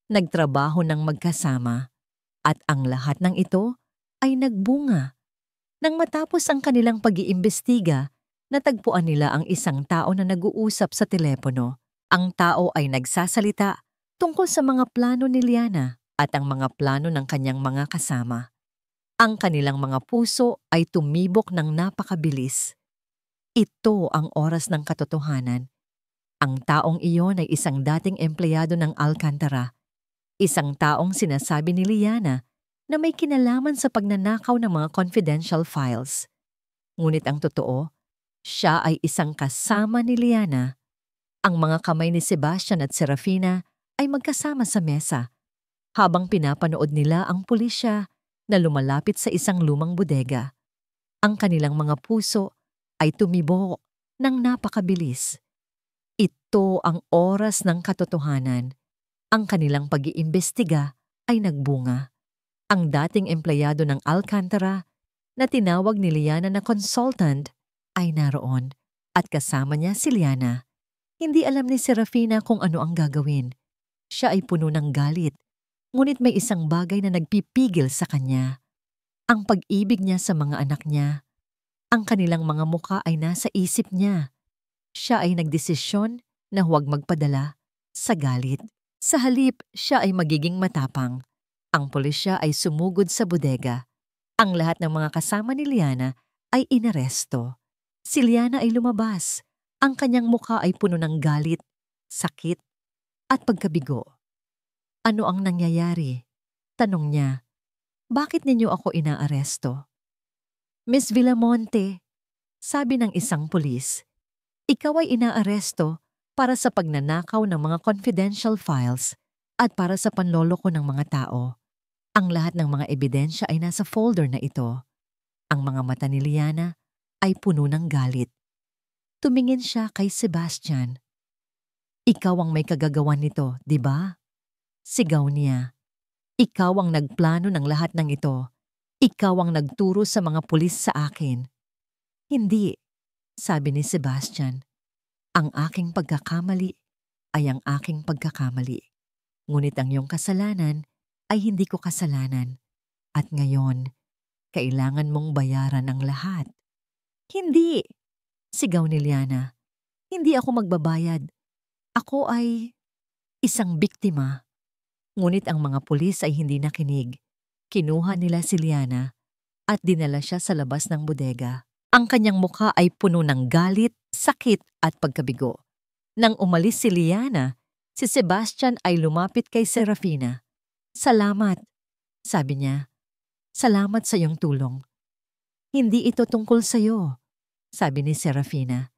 nagtrabaho ng magkasama, at ang lahat ng ito ay nagbunga. Nang matapos ang kanilang pag-iimbestiga, natagpuan nila ang isang tao na nag-uusap sa telepono. Ang tao ay nagsasalita tungkol sa mga plano ni Liana at ang mga plano ng kanyang mga kasama. Ang kanilang mga puso ay tumibok ng napakabilis. Ito ang oras ng katotohanan. Ang taong iyon ay isang dating empleyado ng Alcantara. Isang taong sinasabi ni Liana na may kinalaman sa pagnanakaw ng mga confidential files. Ngunit ang totoo, siya ay isang kasama ni Liana. Ang mga kamay ni Sebastian at Serafina ay magkasama sa mesa habang pinapanood nila ang pulisya na lumalapit sa isang lumang bodega. Ang kanilang mga puso ay tumibok ng napakabilis. Ito ang oras ng katotohanan. Ang kanilang pag-iimbestiga ay nagbunga. Ang dating empleyado ng Alcantara na tinawag ni Liana na consultant ay naroon at kasama niya si Liana. Hindi alam ni Serafina kung ano ang gagawin. Siya ay puno ng galit, ngunit may isang bagay na nagpipigil sa kanya. Ang pag-ibig niya sa mga anak niya. Ang kanilang mga muka ay nasa isip niya. Siya ay nagdesisyon na huwag magpadala sa galit. Sa halip, siya ay magiging matapang. Ang pulisya ay sumugod sa bodega. Ang lahat ng mga kasama ni Liana ay inaresto. Si Liana ay lumabas. Ang kanyang muka ay puno ng galit, sakit, at pagkabigo. Ano ang nangyayari? Tanong niya. Bakit ninyo ako inaaresto? Miss Villamonte, sabi ng isang pulis, ikaw ay inaaresto para sa pagnanakaw ng mga confidential files at para sa panloloko ng mga tao. Ang lahat ng mga ebidensya ay nasa folder na ito. Ang mga mata ni Liana ay puno ng galit. Tumingin siya kay Sebastian. Ikaw ang may kagagawan nito, di ba? Sigaw niya. Ikaw ang nagplano ng lahat ng ito. Ikaw ang nagturo sa mga pulis sa akin. Hindi, sabi ni Sebastian. Ang aking pagkakamali ay ang aking pagkakamali. Ngunit ang iyong kasalanan ay hindi ko kasalanan. At ngayon, kailangan mong bayaran ang lahat. Hindi, sigaw ni Liana. Hindi ako magbabayad. Ako ay isang biktima. Ngunit ang mga pulis ay hindi nakinig. Kinuha nila si Liana at dinala siya sa labas ng bodega. Ang kanyang mukha ay puno ng galit, sakit at pagkabigo. Nang umalis si Liana, si Sebastian ay lumapit kay Serafina. Salamat, sabi niya. Salamat sa iyong tulong. Hindi ito tungkol sa iyo, sabi ni Serafina.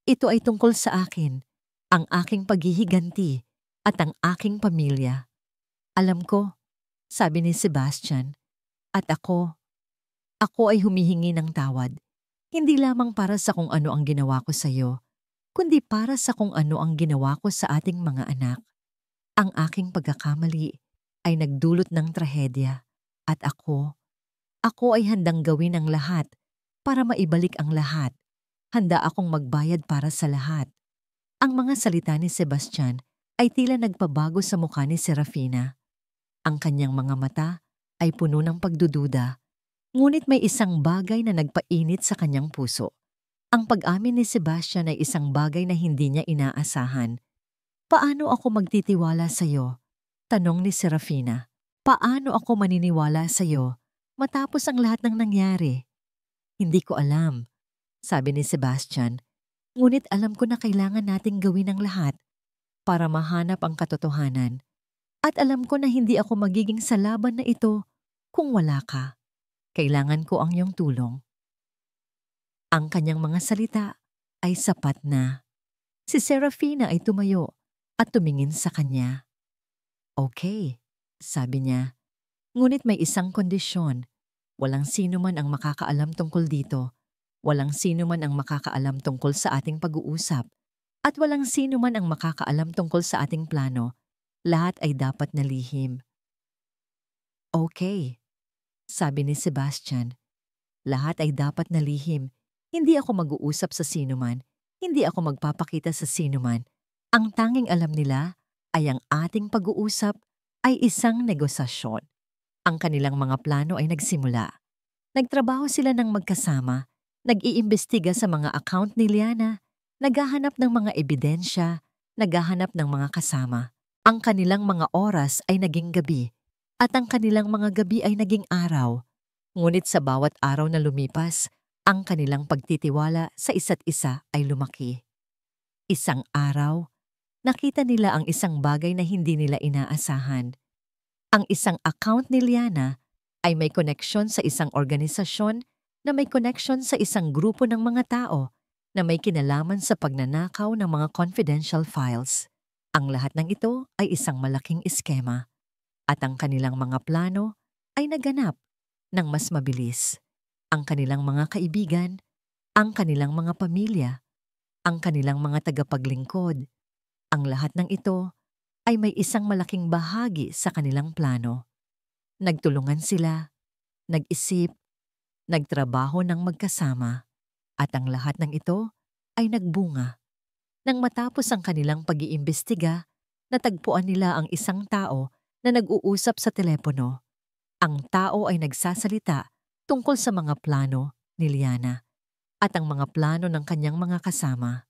Ito ay tungkol sa akin, ang aking paghihiganti at ang aking pamilya. Alam ko, sabi ni Sebastian, at ako ay humihingi ng tawad. Hindi lamang para sa kung ano ang ginawa ko sa iyo, kundi para sa kung ano ang ginawa ko sa ating mga anak. Ang aking pagkakamali ay nagdulot ng trahedya at ako ay handang gawin ang lahat para maibalik ang lahat. Handa akong magbayad para sa lahat. Ang mga salita ni Sebastian ay tila nagpabago sa mukha ni Serafina. Ang kanyang mga mata ay puno ng pagdududa, ngunit may isang bagay na nagpainit sa kanyang puso. Ang pag-amin ni Sebastian ay isang bagay na hindi niya inaasahan. Paano ako magtitiwala sa iyo? Tanong ni Serafina. Paano ako maniniwala sa iyo matapos ang lahat ng nangyari? Hindi ko alam, sabi ni Sebastian. Ngunit alam ko na kailangan nating gawin ang lahat para mahanap ang katotohanan. At alam ko na hindi ako magiging sa laban na ito kung wala ka. Kailangan ko ang iyong tulong. Ang kanyang mga salita ay sapat na. Si Serafina ay tumayo at tumingin sa kanya. Okay, sabi niya. Ngunit may isang kondisyon. Walang sino man ang makakaalam tungkol dito. Walang sino man ang makakaalam tungkol sa ating pag-uusap. At walang sino man ang makakaalam tungkol sa ating plano. Lahat ay dapat na lihim. Okay, sabi ni Sebastian. Lahat ay dapat na lihim. Hindi ako mag-uusap sa sinuman. Hindi ako magpapakita sa sinuman. Ang tanging alam nila ay ang ating pag-uusap ay isang negosasyon. Ang kanilang mga plano ay nagsimula. Nagtrabaho sila ng magkasama, nag-iimbestiga sa mga account ni Liana, naghahanap ng mga ebidensya, naghahanap ng mga kasama. Ang kanilang mga oras ay naging gabi, at ang kanilang mga gabi ay naging araw. Ngunit sa bawat araw na lumipas, ang kanilang pagtitiwala sa isa't isa ay lumaki. Isang araw, nakita nila ang isang bagay na hindi nila inaasahan. Ang isang account ni Liana ay may koneksyon sa isang organisasyon na may koneksyon sa isang grupo ng mga tao na may kinalaman sa pagnanakaw ng mga confidential files. Ang lahat ng ito ay isang malaking eskema at ang kanilang mga plano ay naganap ng mas mabilis. Ang kanilang mga kaibigan, ang kanilang mga pamilya, ang kanilang mga tagapaglingkod, ang lahat ng ito ay may isang malaking bahagi sa kanilang plano. Nagtulungan sila, nag-isip, nagtrabaho ng magkasama, at ang lahat ng ito ay nagbunga. Nang matapos ang kanilang pag-iimbestiga, natagpuan nila ang isang tao na nag-uusap sa telepono. Ang tao ay nagsasalita tungkol sa mga plano ni Liana at ang mga plano ng kanyang mga kasama.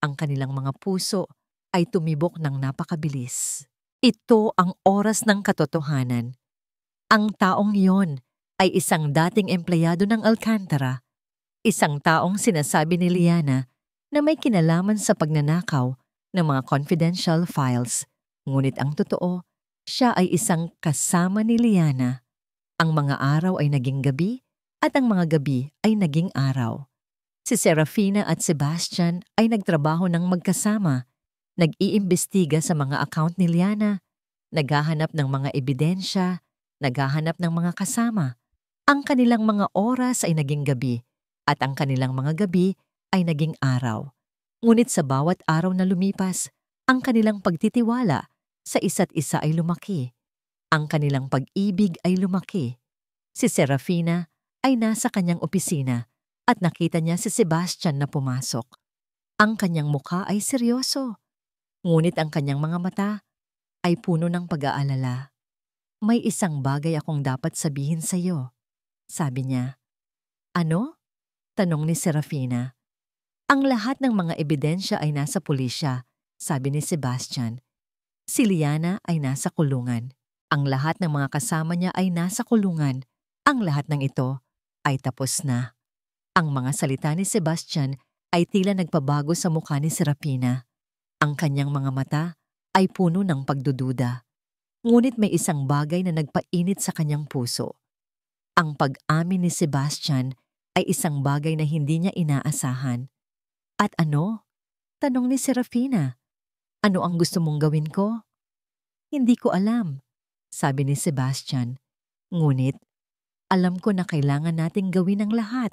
Ang kanilang mga puso ay tumibok ng napakabilis. Ito ang oras ng katotohanan. Ang taong iyon ay isang dating empleyado ng Alcantara, isang taong sinasabi ni Liana na may kinalaman sa pagnanakaw ng mga confidential files. Ngunit ang totoo, siya ay isang kasama ni Liana. Ang mga araw ay naging gabi at ang mga gabi ay naging araw. Si Serafina at Sebastian ay nagtrabaho ng magkasama, nag-iimbestiga sa mga account ni Liana, naghahanap ng mga ebidensya, naghahanap ng mga kasama. Ang kanilang mga oras ay naging gabi at ang kanilang mga gabi ay naging araw. Ngunit sa bawat araw na lumipas, ang kanilang pagtitiwala sa isa't isa ay lumaki. Ang kanilang pag-ibig ay lumaki. Si Serafina ay nasa kanyang opisina at nakita niya si Sebastian na pumasok. Ang kanyang mukha ay seryoso, ngunit ang kanyang mga mata ay puno ng pag-aalala. May isang bagay akong dapat sabihin sa iyo, sabi niya. Ano? Tanong ni Serafina. Ang lahat ng mga ebidensya ay nasa pulisya, sabi ni Sebastian. Si Liana ay nasa kulungan. Ang lahat ng mga kasama niya ay nasa kulungan. Ang lahat ng ito ay tapos na. Ang mga salita ni Sebastian ay tila nagpabago sa mukha ni Serafina. Ang kanyang mga mata ay puno ng pagdududa. Ngunit may isang bagay na nagpainit sa kanyang puso. Ang pag-amin ni Sebastian ay isang bagay na hindi niya inaasahan. At ano? Tanong ni Serafina. Ano ang gusto mong gawin ko? Hindi ko alam, sabi ni Sebastian. Ngunit, alam ko na kailangan nating gawin ang lahat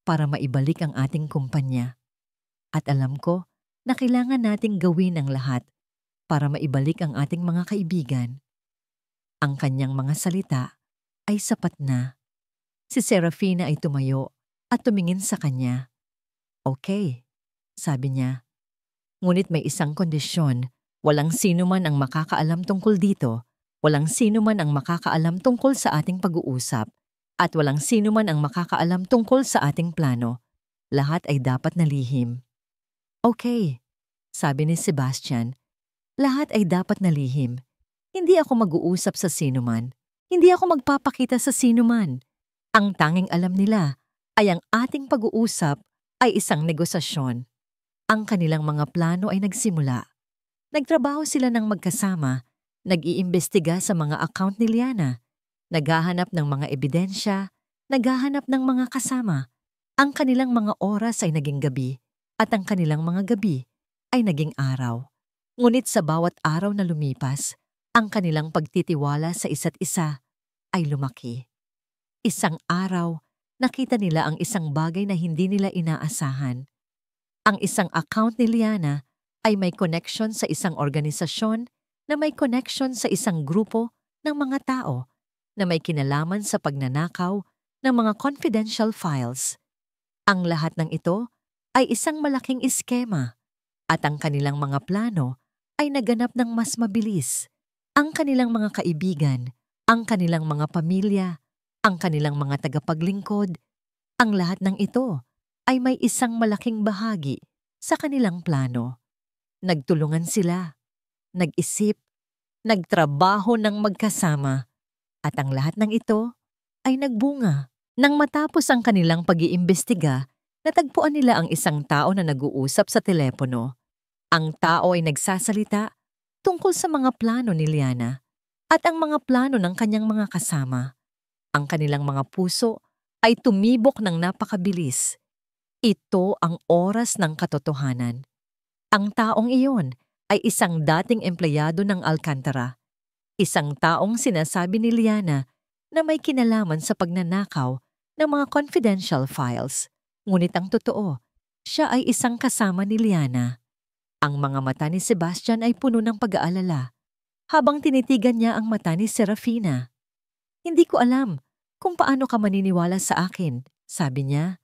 para maibalik ang ating kumpanya. At alam ko na kailangan nating gawin ang lahat para maibalik ang ating mga kaibigan. Ang kanyang mga salita ay sapat na. Si Serafina ay tumayo at tumingin sa kanya. Okay, sabi niya. Ngunit may isang kondisyon, walang sino man ang makakaalam tungkol dito, walang sino man ang makakaalam tungkol sa ating pag-uusap, at walang sino man ang makakaalam tungkol sa ating plano. Lahat ay dapat na lihim. Okay, sabi ni Sebastian. Lahat ay dapat na lihim. Hindi ako mag-uusap sa sino man. Hindi ako magpapakita sa sino man. Ang tanging alam nila ay ang ating pag-uusap ay isang negosasyon. Ang kanilang mga plano ay nagsimula. Nagtrabaho sila ng magkasama, nag-iimbestiga sa mga account ni Liana, naghahanap ng mga ebidensya, naghahanap ng mga kasama. Ang kanilang mga oras ay naging gabi at ang kanilang mga gabi ay naging araw. Ngunit sa bawat araw na lumipas, ang kanilang pagtitiwala sa isa't isa ay lumaki. Isang araw, nakita nila ang isang bagay na hindi nila inaasahan. Ang isang account ni Liana ay may connection sa isang organisasyon na may connection sa isang grupo ng mga tao na may kinalaman sa pagnanakaw ng mga confidential files. Ang lahat ng ito ay isang malaking eskema at ang kanilang mga plano ay naganap ng mas mabilis. Ang kanilang mga kaibigan, ang kanilang mga pamilya, ang kanilang mga tagapaglingkod. Ang lahat ng ito ay may isang malaking bahagi sa kanilang plano. Nagtulungan sila, nag-isip, nagtrabaho ng magkasama, at ang lahat ng ito ay nagbunga. Nang matapos ang kanilang pag-iimbestiga, natagpuan nila ang isang tao na nag-uusap sa telepono. Ang tao ay nagsasalita tungkol sa mga plano ni Liana at ang mga plano ng kanyang mga kasama. Ang kanilang mga puso ay tumibok ng napakabilis. Ito ang oras ng katotohanan. Ang taong iyon ay isang dating empleyado ng Alcantara. Isang taong sinasabi ni Liana na may kinalaman sa pagnanakaw ng mga confidential files. Ngunit ang totoo, siya ay isang kasama ni Liana. Ang mga mata ni Sebastian ay puno ng pag-aalala habang tinitigan niya ang mata ni Serafina. "Hindi ko alam kung paano ka maniniwala sa akin," sabi niya.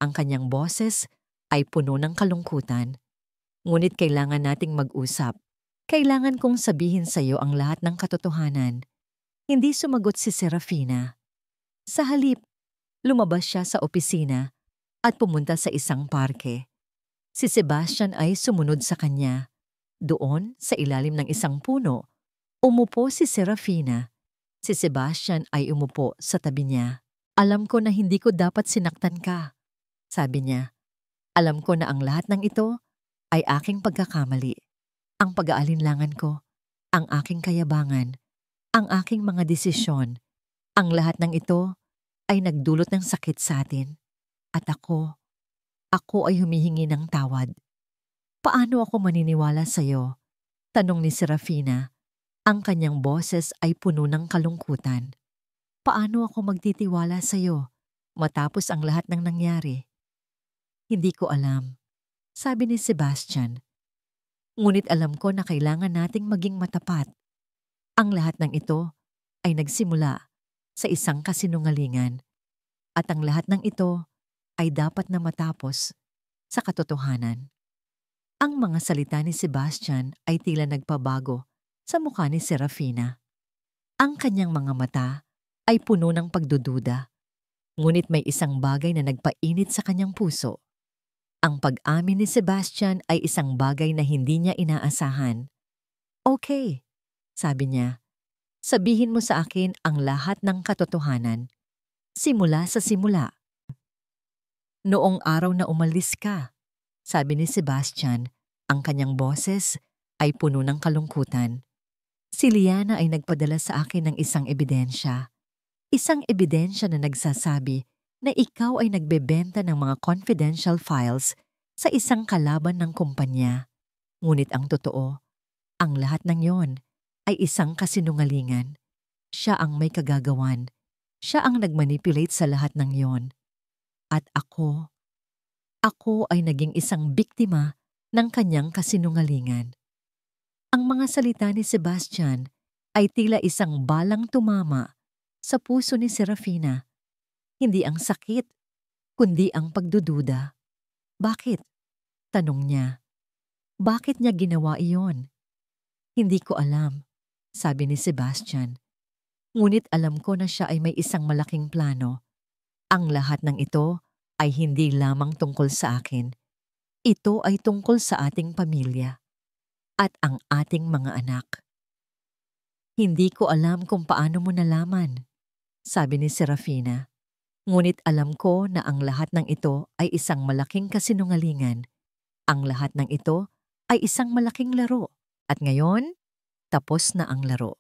Ang kanyang boses ay puno ng kalungkutan. "Ngunit kailangan nating mag-usap. Kailangan kong sabihin sa iyo ang lahat ng katotohanan." Hindi sumagot si Serafina. Sa halip, lumabas siya sa opisina at pumunta sa isang parke. Si Sebastian ay sumunod sa kanya. Doon, sa ilalim ng isang puno, umupo si Serafina. Si Sebastian ay umupo sa tabi niya. "Alam ko na hindi ko dapat sinaktan ka," sabi niya. "Alam ko na ang lahat ng ito ay aking pagkakamali. Ang pag-aalinlangan ko, ang aking kayabangan, ang aking mga desisyon, ang lahat ng ito ay nagdulot ng sakit sa atin. At ako ay humihingi ng tawad." "Paano ako maniniwala sa iyo?" tanong ni Serafina. Ang kanyang boses ay puno ng kalungkutan. "Paano ako magtitiwala sa iyo matapos ang lahat ng nangyari?" "Hindi ko alam," sabi ni Sebastian. "Ngunit alam ko na kailangan nating maging matapat. Ang lahat ng ito ay nagsimula sa isang kasinungalingan. At ang lahat ng ito ay dapat na matapos sa katotohanan." Ang mga salita ni Sebastian ay tila nagpabago sa mukha ni Serafina. Ang kanyang mga mata ay puno ng pagdududa. Ngunit may isang bagay na nagpainit sa kanyang puso. Ang pag-amin ni Sebastian ay isang bagay na hindi niya inaasahan. "Okay," sabi niya. "Sabihin mo sa akin ang lahat ng katotohanan. Simula sa simula." "Noong araw na umalis ka," sabi ni Sebastian, ang kanyang boses ay puno ng kalungkutan. "Si Liana ay nagpadala sa akin ng isang ebidensya. Isang ebidensya na nagsasabi na ikaw ay nagbebenta ng mga confidential files sa isang kalaban ng kumpanya. Ngunit ang totoo, ang lahat ng yon ay isang kasinungalingan. Siya ang may kagagawan. Siya ang nagmanipulate sa lahat ng yon. At ako ay naging isang biktima ng kanyang kasinungalingan." Ang mga salita ni Sebastian ay tila isang balang tumama sa puso ni Serafina. Hindi ang sakit, kundi ang pagdududa. "Bakit?" tanong niya. "Bakit niya ginawa iyon?" "Hindi ko alam," sabi ni Sebastian. "Ngunit alam ko na siya ay may isang malaking plano. Ang lahat ng ito ay hindi lamang tungkol sa akin. Ito ay tungkol sa ating pamilya at ang ating mga anak." "Hindi ko alam kung paano mo nalaman," sabi ni Serafina. "Ngunit alam ko na ang lahat ng ito ay isang malaking kasinungalingan. Ang lahat ng ito ay isang malaking laro. At ngayon, tapos na ang laro."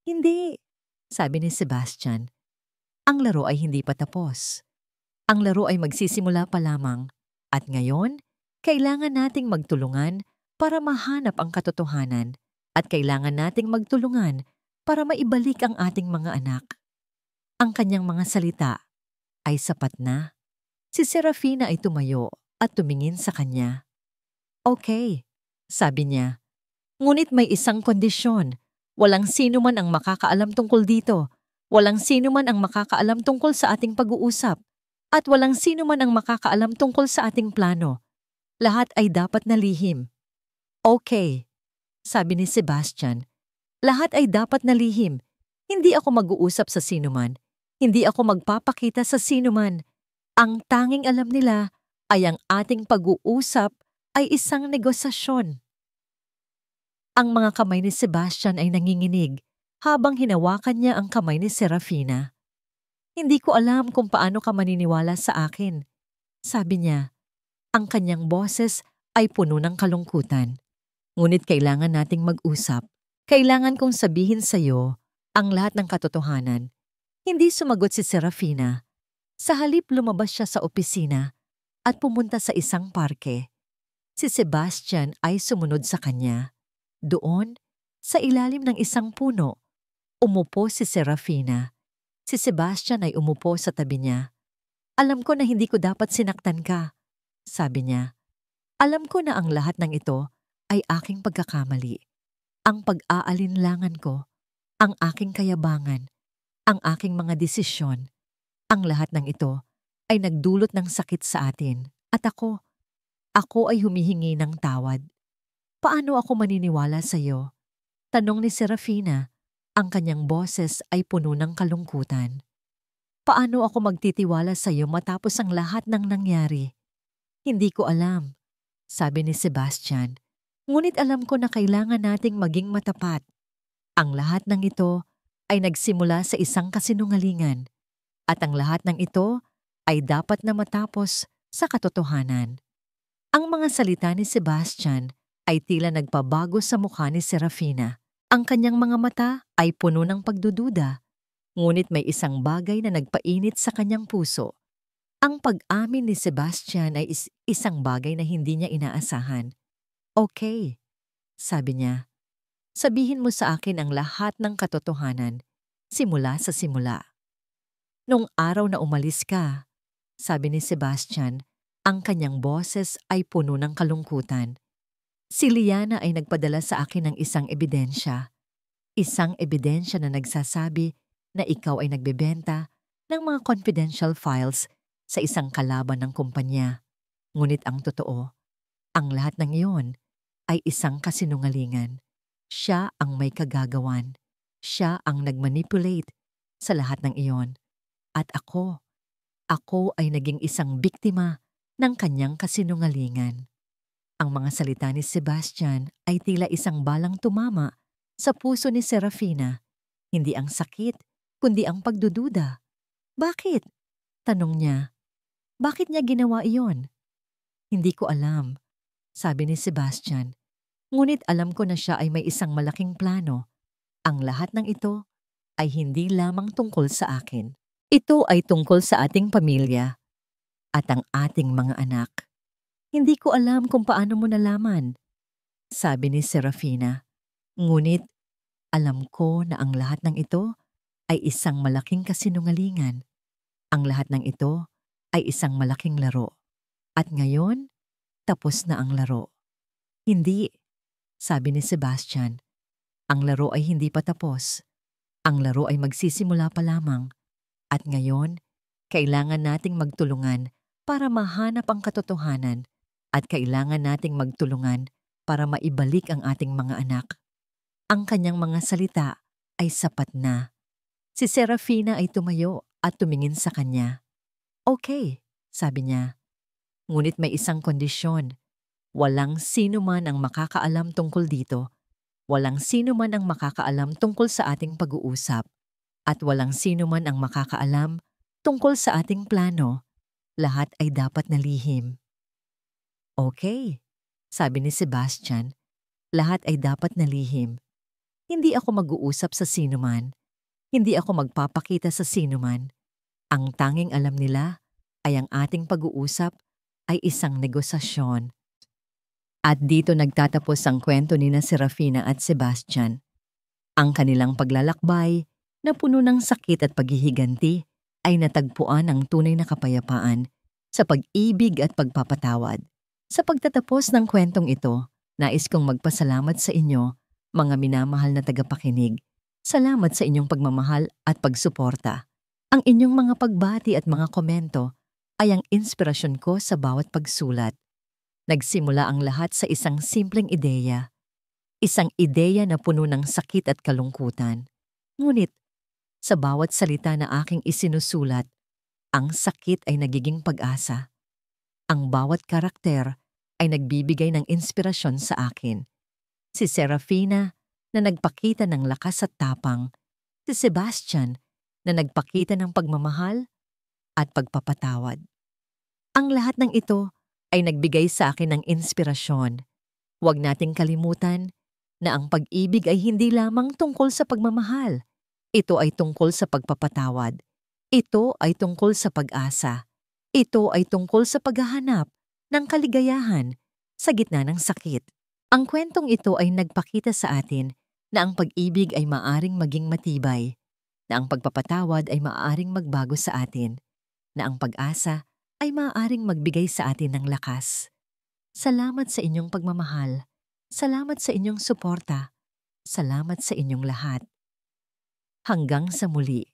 "Hindi," sabi ni Sebastian. "Ang laro ay hindi pa tapos. Ang laro ay magsisimula pa lamang. At ngayon, kailangan nating magtulungan para mahanap ang katotohanan. At kailangan nating magtulungan para maibalik ang ating mga anak." Ang kanyang mga salita ay sapat na. Si Serafina ay tumayo at tumingin sa kanya. "Okay," sabi niya. "Ngunit may isang kondisyon. Walang sino man ang makakaalam tungkol dito. Walang sino man ang makakaalam tungkol sa ating pag-uusap. At walang sino man ang makakaalam tungkol sa ating plano. Lahat ay dapat na lihim." "Okay," sabi ni Sebastian. "Lahat ay dapat na lihim. Hindi ako mag-uusap sa sino man. Hindi ako magpapakita sa sinuman. Ang tanging alam nila ay ang ating pag-uusap ay isang negosasyon. Ang mga kamay ni Sebastian ay nanginginig habang hinawakan niya ang kamay ni Serafina. Hindi ko alam kung paano ka maniniwala sa akin, sabi niya. Ang kanyang boses ay puno ng kalungkutan. Ngunit kailangan nating mag-usap. Kailangan kong sabihin sa iyo ang lahat ng katotohanan. Hindi sumagot si Serafina. Sa halip lumabas siya sa opisina at pumunta sa isang parke. Si Sebastian ay sumunod sa kanya. Doon, sa ilalim ng isang puno, umupo si Serafina. Si Sebastian ay umupo sa tabi niya. Alam ko na hindi ko dapat sinaktan ka, sabi niya. Alam ko na ang lahat ng ito ay aking pagkakamali. Ang pag-aalinlangan ko, ang aking kayabangan, ang aking mga desisyon. Ang lahat ng ito ay nagdulot ng sakit sa atin. At ako ay humihingi ng tawad. Paano ako maniniwala sa iyo? Tanong ni Serafina. Ang kanyang boses ay puno ng kalungkutan. Paano ako magtitiwala sa iyo matapos ang lahat ng nangyari? Hindi ko alam, sabi ni Sebastian. Ngunit alam ko na kailangan nating maging matapat. Ang lahat ng ito ay nagsimula sa isang kasinungalingan. At ang lahat ng ito ay dapat na matapos sa katotohanan. Ang mga salita ni Sebastian ay tila nagpabago sa mukha ni Serafina. Ang kanyang mga mata ay puno ng pagdududa. Ngunit may isang bagay na nagpainit sa kanyang puso. Ang pag-amin ni Sebastian ay isang bagay na hindi niya inaasahan. Okay, sabi niya. Sabihin mo sa akin ang lahat ng katotohanan, simula sa simula. Nung araw na umalis ka, sabi ni Sebastian, ang kanyang boses ay puno ng kalungkutan. Si Liana ay nagpadala sa akin ng isang ebidensya. Isang ebidensya na nagsasabi na ikaw ay nagbebenta ng mga confidential files sa isang kalaban ng kumpanya. Ngunit ang totoo, ang lahat ng iyon ay isang kasinungalingan. Siya ang may kagagawan. Siya ang nagmanipulate sa lahat ng iyon. At ako ay naging isang biktima ng kanyang kasinungalingan. Ang mga salita ni Sebastian ay tila isang balang tumama sa puso ni Serafina. Hindi ang sakit, kundi ang pagdududa. Bakit? Tanong niya. Bakit niya ginawa iyon? Hindi ko alam, sabi ni Sebastian. Ngunit alam ko na siya ay may isang malaking plano. Ang lahat ng ito ay hindi lamang tungkol sa akin. Ito ay tungkol sa ating pamilya at ang ating mga anak. Hindi ko alam kung paano mo nalaman, sabi ni Serafina. Ngunit alam ko na ang lahat ng ito ay isang malaking kasinungalingan. Ang lahat ng ito ay isang malaking laro. At ngayon, tapos na ang laro. Hindi, sabi ni Sebastian. Ang laro ay hindi pa tapos. Ang laro ay magsisimula pa lamang. At ngayon, kailangan nating magtulungan para mahanap ang katotohanan at kailangan nating magtulungan para maibalik ang ating mga anak. Ang kanyang mga salita ay sapat na. Si Serafina ay tumayo at tumingin sa kanya. Okay, sabi niya. Ngunit may isang kondisyon. Walang sino man ang makakaalam tungkol dito. Walang sino man ang makakaalam tungkol sa ating pag-uusap. At walang sino man ang makakaalam tungkol sa ating plano. Lahat ay dapat na lihim. Okay, sabi ni Sebastian. Lahat ay dapat na lihim. Hindi ako mag-uusap sa sinuman. Hindi ako magpapakita sa sinuman. Ang tanging alam nila ay ang ating pag-uusap ay isang negosasyon. At dito nagtatapos ang kwento ni Serafina at Sebastian. Ang kanilang paglalakbay na puno ng sakit at paghihiganti ay natagpuan ang tunay na kapayapaan sa pag-ibig at pagpapatawad. Sa pagtatapos ng kwentong ito, nais kong magpasalamat sa inyo, mga minamahal na tagapakinig. Salamat sa inyong pagmamahal at pagsuporta. Ang inyong mga pagbati at mga komento ay ang inspirasyon ko sa bawat pagsulat. Nagsimula ang lahat sa isang simpleng ideya. Isang ideya na puno ng sakit at kalungkutan. Ngunit, Sa bawat salita na aking isinusulat, ang sakit ay nagiging pag-asa. Ang bawat karakter ay nagbibigay ng inspirasyon sa akin. Si Serafina na nagpakita ng lakas at tapang. Si Sebastian na nagpakita ng pagmamahal at pagpapatawad. Ang lahat ng ito ay nagbigay sa akin ng inspirasyon. Huwag nating kalimutan na ang pag-ibig ay hindi lamang tungkol sa pagmamahal. Ito ay tungkol sa pagpapatawad. Ito ay tungkol sa pag-asa. Ito ay tungkol sa paghahanap ng kaligayahan sa gitna ng sakit. Ang kwentong ito ay nagpakita sa atin na ang pag-ibig ay maaring maging matibay, na ang pagpapatawad ay maaring magbago sa atin, na ang pag-asa ay maaaring magbigay sa atin ng lakas. Salamat sa inyong pagmamahal. Salamat sa inyong suporta. Salamat sa inyong lahat. Hanggang sa muli.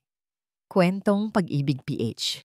Kwentong Pag-ibig PH.